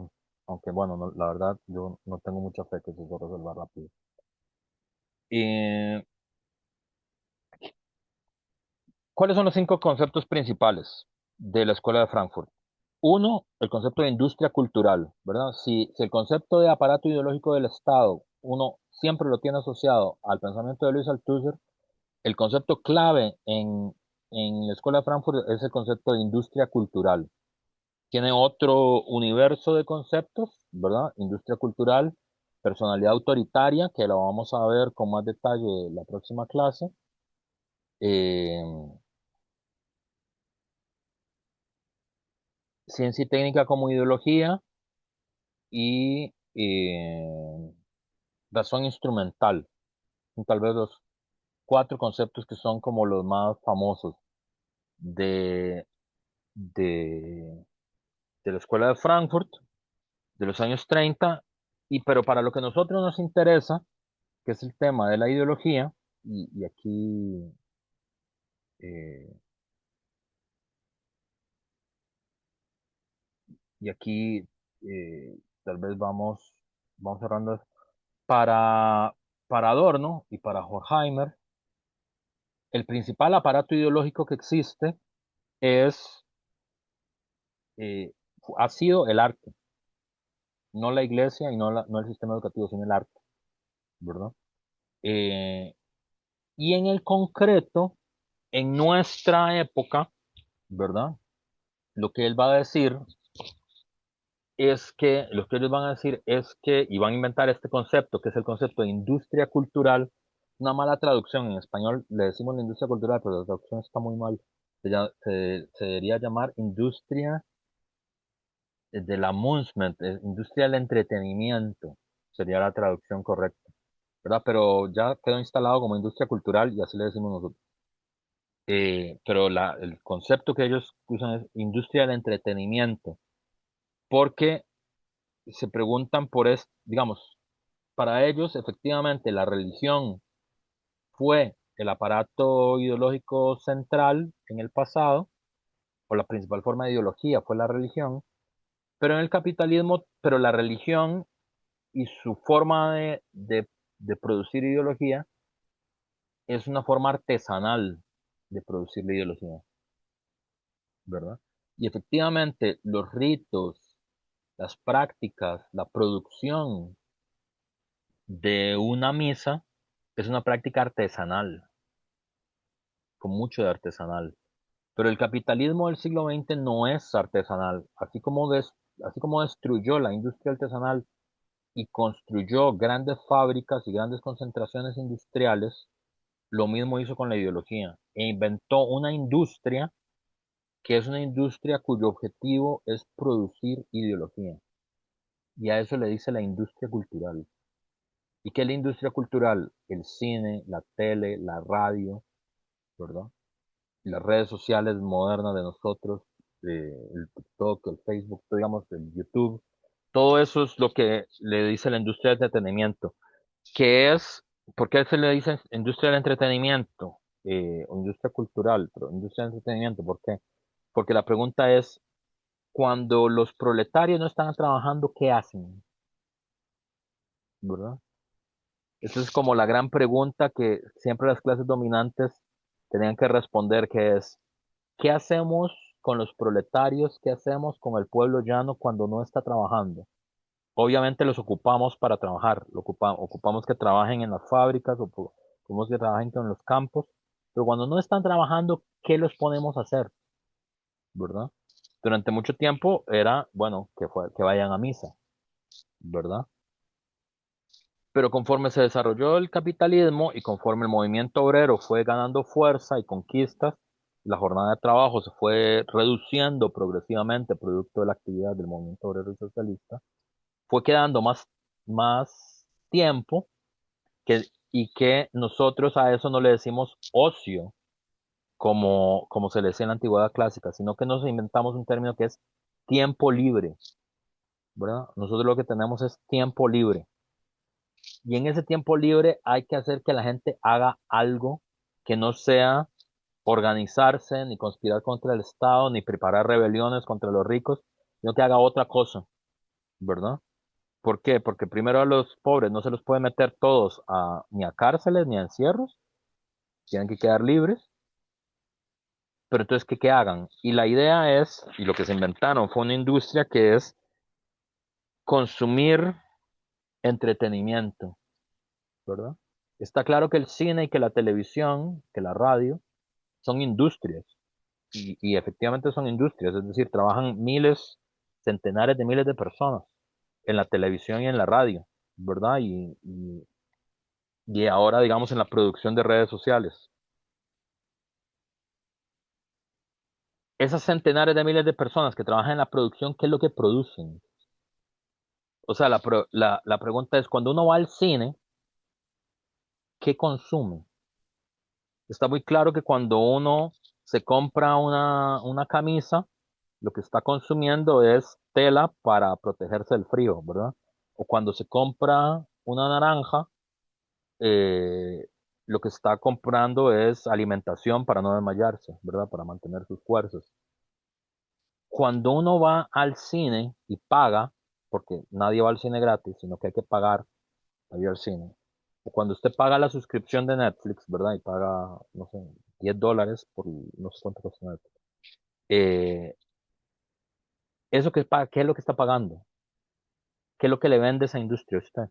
Aunque bueno, la verdad yo no tengo mucha fe que eso se resuelva rápido. Eh, ¿Cuáles son los 5 conceptos principales de la Escuela de Frankfurt? Uno, el concepto de industria cultural, ¿verdad? Si el concepto de aparato ideológico del Estado, uno siempre lo tiene asociado al pensamiento de Luis Althusser, el concepto clave en en la Escuela de Frankfurt es el concepto de industria cultural. Tiene otro universo de conceptos, ¿verdad? Industria cultural, personalidad autoritaria, que lo vamos a ver con más detalle en la próxima clase. eh, Ciencia y técnica como ideología y razón instrumental. Son tal vez los cuatro conceptos que son como los más famosos de, de, de la Escuela de Frankfurt, de los años 30, pero para lo que a nosotros nos interesa, que es el tema de la ideología, y aquí, eh, y aquí tal vez vamos cerrando. Para, para Adorno y para Horkheimer, el principal aparato ideológico que existe es, eh, ha sido el arte, no la iglesia y no el sistema educativo, sino el arte, ¿verdad? Eh, y en el concreto, en nuestra época, ¿verdad? Lo que él va a decir lo que ellos van a decir es que, y van a inventar este concepto, que es el concepto de industria cultural, una mala traducción. En español le decimos la industria cultural, pero la traducción está muy mal. Se debería llamar industria del amusement, industria del entretenimiento, sería la traducción correcta, ¿verdad? Pero ya quedó instalado como industria cultural y así le decimos nosotros. Pero el concepto que ellos usan es industria del entretenimiento, porque se preguntan digamos, para ellos efectivamente la religión fue el aparato ideológico central en el pasado, o la principal forma de ideología fue la religión, pero en el capitalismo, pero la religión y su forma de producir ideología es una forma artesanal de producir la ideología, ¿verdad? Y efectivamente los ritos, las prácticas, la producción de una misa es una práctica artesanal, con mucho de artesanal. Pero el capitalismo del siglo XX no es artesanal. Así como destruyó la industria artesanal y construyó grandes fábricas y grandes concentraciones industriales, lo mismo hizo con la ideología. E inventó una industria que es una industria cuyo objetivo es producir ideología. Y a eso le dice la industria cultural. ¿Y qué es la industria cultural? El cine, la tele, la radio, ¿verdad? Las redes sociales modernas de nosotros, el TikTok, el Facebook, digamos, el YouTube, todo eso es lo que le dice la industria del entretenimiento, que es, ¿por qué se le dice industria del entretenimiento? O industria cultural, pero industria del entretenimiento, ¿por qué? Porque la pregunta es, cuando los proletarios no están trabajando, ¿qué hacen? ¿Verdad? Esa es como la gran pregunta que siempre las clases dominantes tenían que responder, que es, ¿qué hacemos con los proletarios? ¿Qué hacemos con el pueblo llano cuando no está trabajando? Obviamente los ocupamos para trabajar, ocupamos que trabajen en las fábricas, ocupamos que trabajen en los campos, pero cuando no están trabajando, ¿qué los ponemos a hacer? ¿Verdad? Durante mucho tiempo era, bueno, que vayan a misa, ¿verdad? Pero conforme se desarrolló el capitalismo y conforme el movimiento obrero fue ganando fuerza y conquistas, la jornada de trabajo se fue reduciendo progresivamente producto de la actividad del movimiento obrero y socialista, fue quedando más tiempo y que nosotros a eso no le decimos ocio, como se le decía en la antigüedad clásica, sino que nos inventamos un término que es tiempo libre, ¿verdad? Nosotros lo que tenemos es tiempo libre. Y en ese tiempo libre hay que hacer que la gente haga algo que no sea organizarse, ni conspirar contra el Estado, ni preparar rebeliones contra los ricos, sino que haga otra cosa, ¿verdad? ¿Por qué? Porque primero a los pobres no se los puede meter todos ni a cárceles ni a encierros, tienen que quedar libres, pero entonces, ¿qué hagan? Y la idea es, y lo que se inventaron fue una industria que es consumir entretenimiento, ¿verdad? Está claro que el cine y que la televisión, que la radio, son industrias. Y efectivamente son industrias, es decir, trabajan miles, centenares de miles de personas en la televisión y en la radio, ¿verdad? Y ahora, digamos, en la producción de redes sociales. Esas centenares de miles de personas que trabajan en la producción, ¿qué es lo que producen? O sea, la pregunta es, cuando uno va al cine, ¿qué consume? Está muy claro que cuando uno se compra una camisa, lo que está consumiendo es tela para protegerse del frío, ¿verdad? O cuando se compra una naranja, eh, lo que está comprando es alimentación para no desmayarse, ¿verdad? Para mantener sus fuerzas. Cuando uno va al cine y paga, porque nadie va al cine gratis, sino que hay que pagar para ir al cine. O cuando usted paga la suscripción de Netflix, ¿verdad? Y paga, no sé, $10 por no sé cuánto cuesta Netflix. Eh, ¿Eso que paga, qué es lo que está pagando? ¿Qué es lo que le vende esa industria a usted?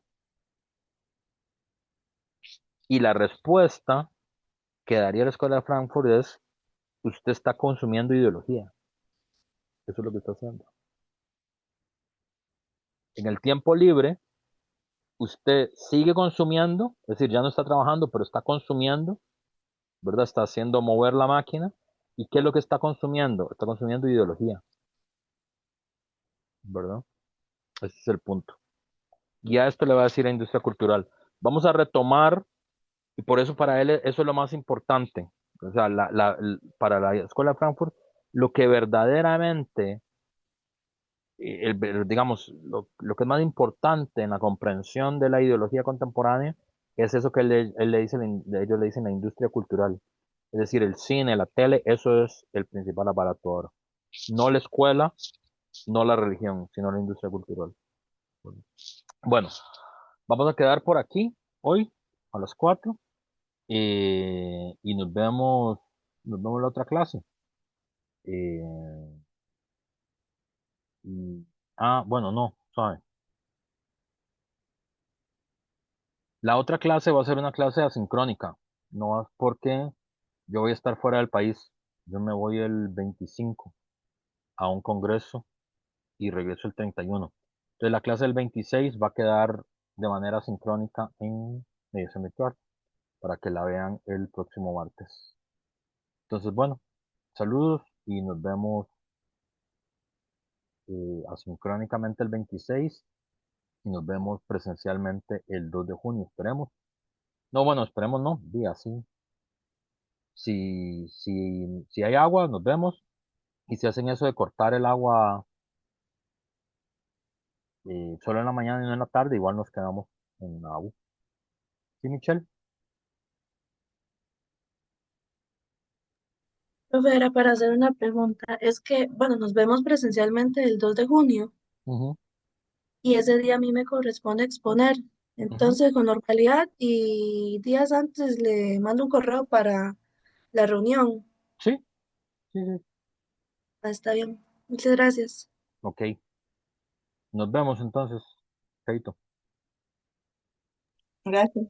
Y la respuesta que daría la Escuela de Frankfurt es, usted está consumiendo ideología. Eso es lo que está haciendo. En el tiempo libre, usted sigue consumiendo, es decir, ya no está trabajando, pero está consumiendo, ¿verdad? Está haciendo mover la máquina. ¿Y qué es lo que está consumiendo? Está consumiendo ideología, ¿verdad? Ese es el punto. Y a esto le va a decir la industria cultural. Vamos a retomar, y por eso para él eso es lo más importante. O sea, para la Escuela de Frankfurt, lo que verdaderamente, digamos, lo que es más importante en la comprensión de la ideología contemporánea es eso que él le dice, ellos le dicen la industria cultural. Es decir, el cine, la tele, eso es el principal aparato ahora. No la escuela, no la religión, sino la industria cultural. Bueno, vamos a quedar por aquí hoy a las 4 y nos vemos en la otra clase. Eh, bueno, no, ¿sabe? La otra clase va a ser una clase asincrónica, no es porque yo voy a estar fuera del país. Yo me voy el 25 a un congreso y regreso el 31. Entonces la clase del 26 va a quedar de manera sincrónica en mediación virtual para que la vean el próximo martes. Entonces, bueno, saludos y nos vemos asincrónicamente el 26 y nos vemos presencialmente el 2 de junio, esperemos. No, bueno, esperemos no, día sí. Si hay agua, nos vemos. Y si hacen eso de cortar el agua solo en la mañana y no en la tarde, igual nos quedamos en la U. ¿Sí, Michelle? Profe, era para hacer una pregunta. Es que, bueno, nos vemos presencialmente el 2 de junio Ujú, y ese día a mí me corresponde exponer. ujú. Entonces, con normalidad y días antes le mando un correo para la reunión. Sí, sí, sí. Ah, está bien. Muchas gracias. Ok, nos vemos entonces. Chaito. Gracias.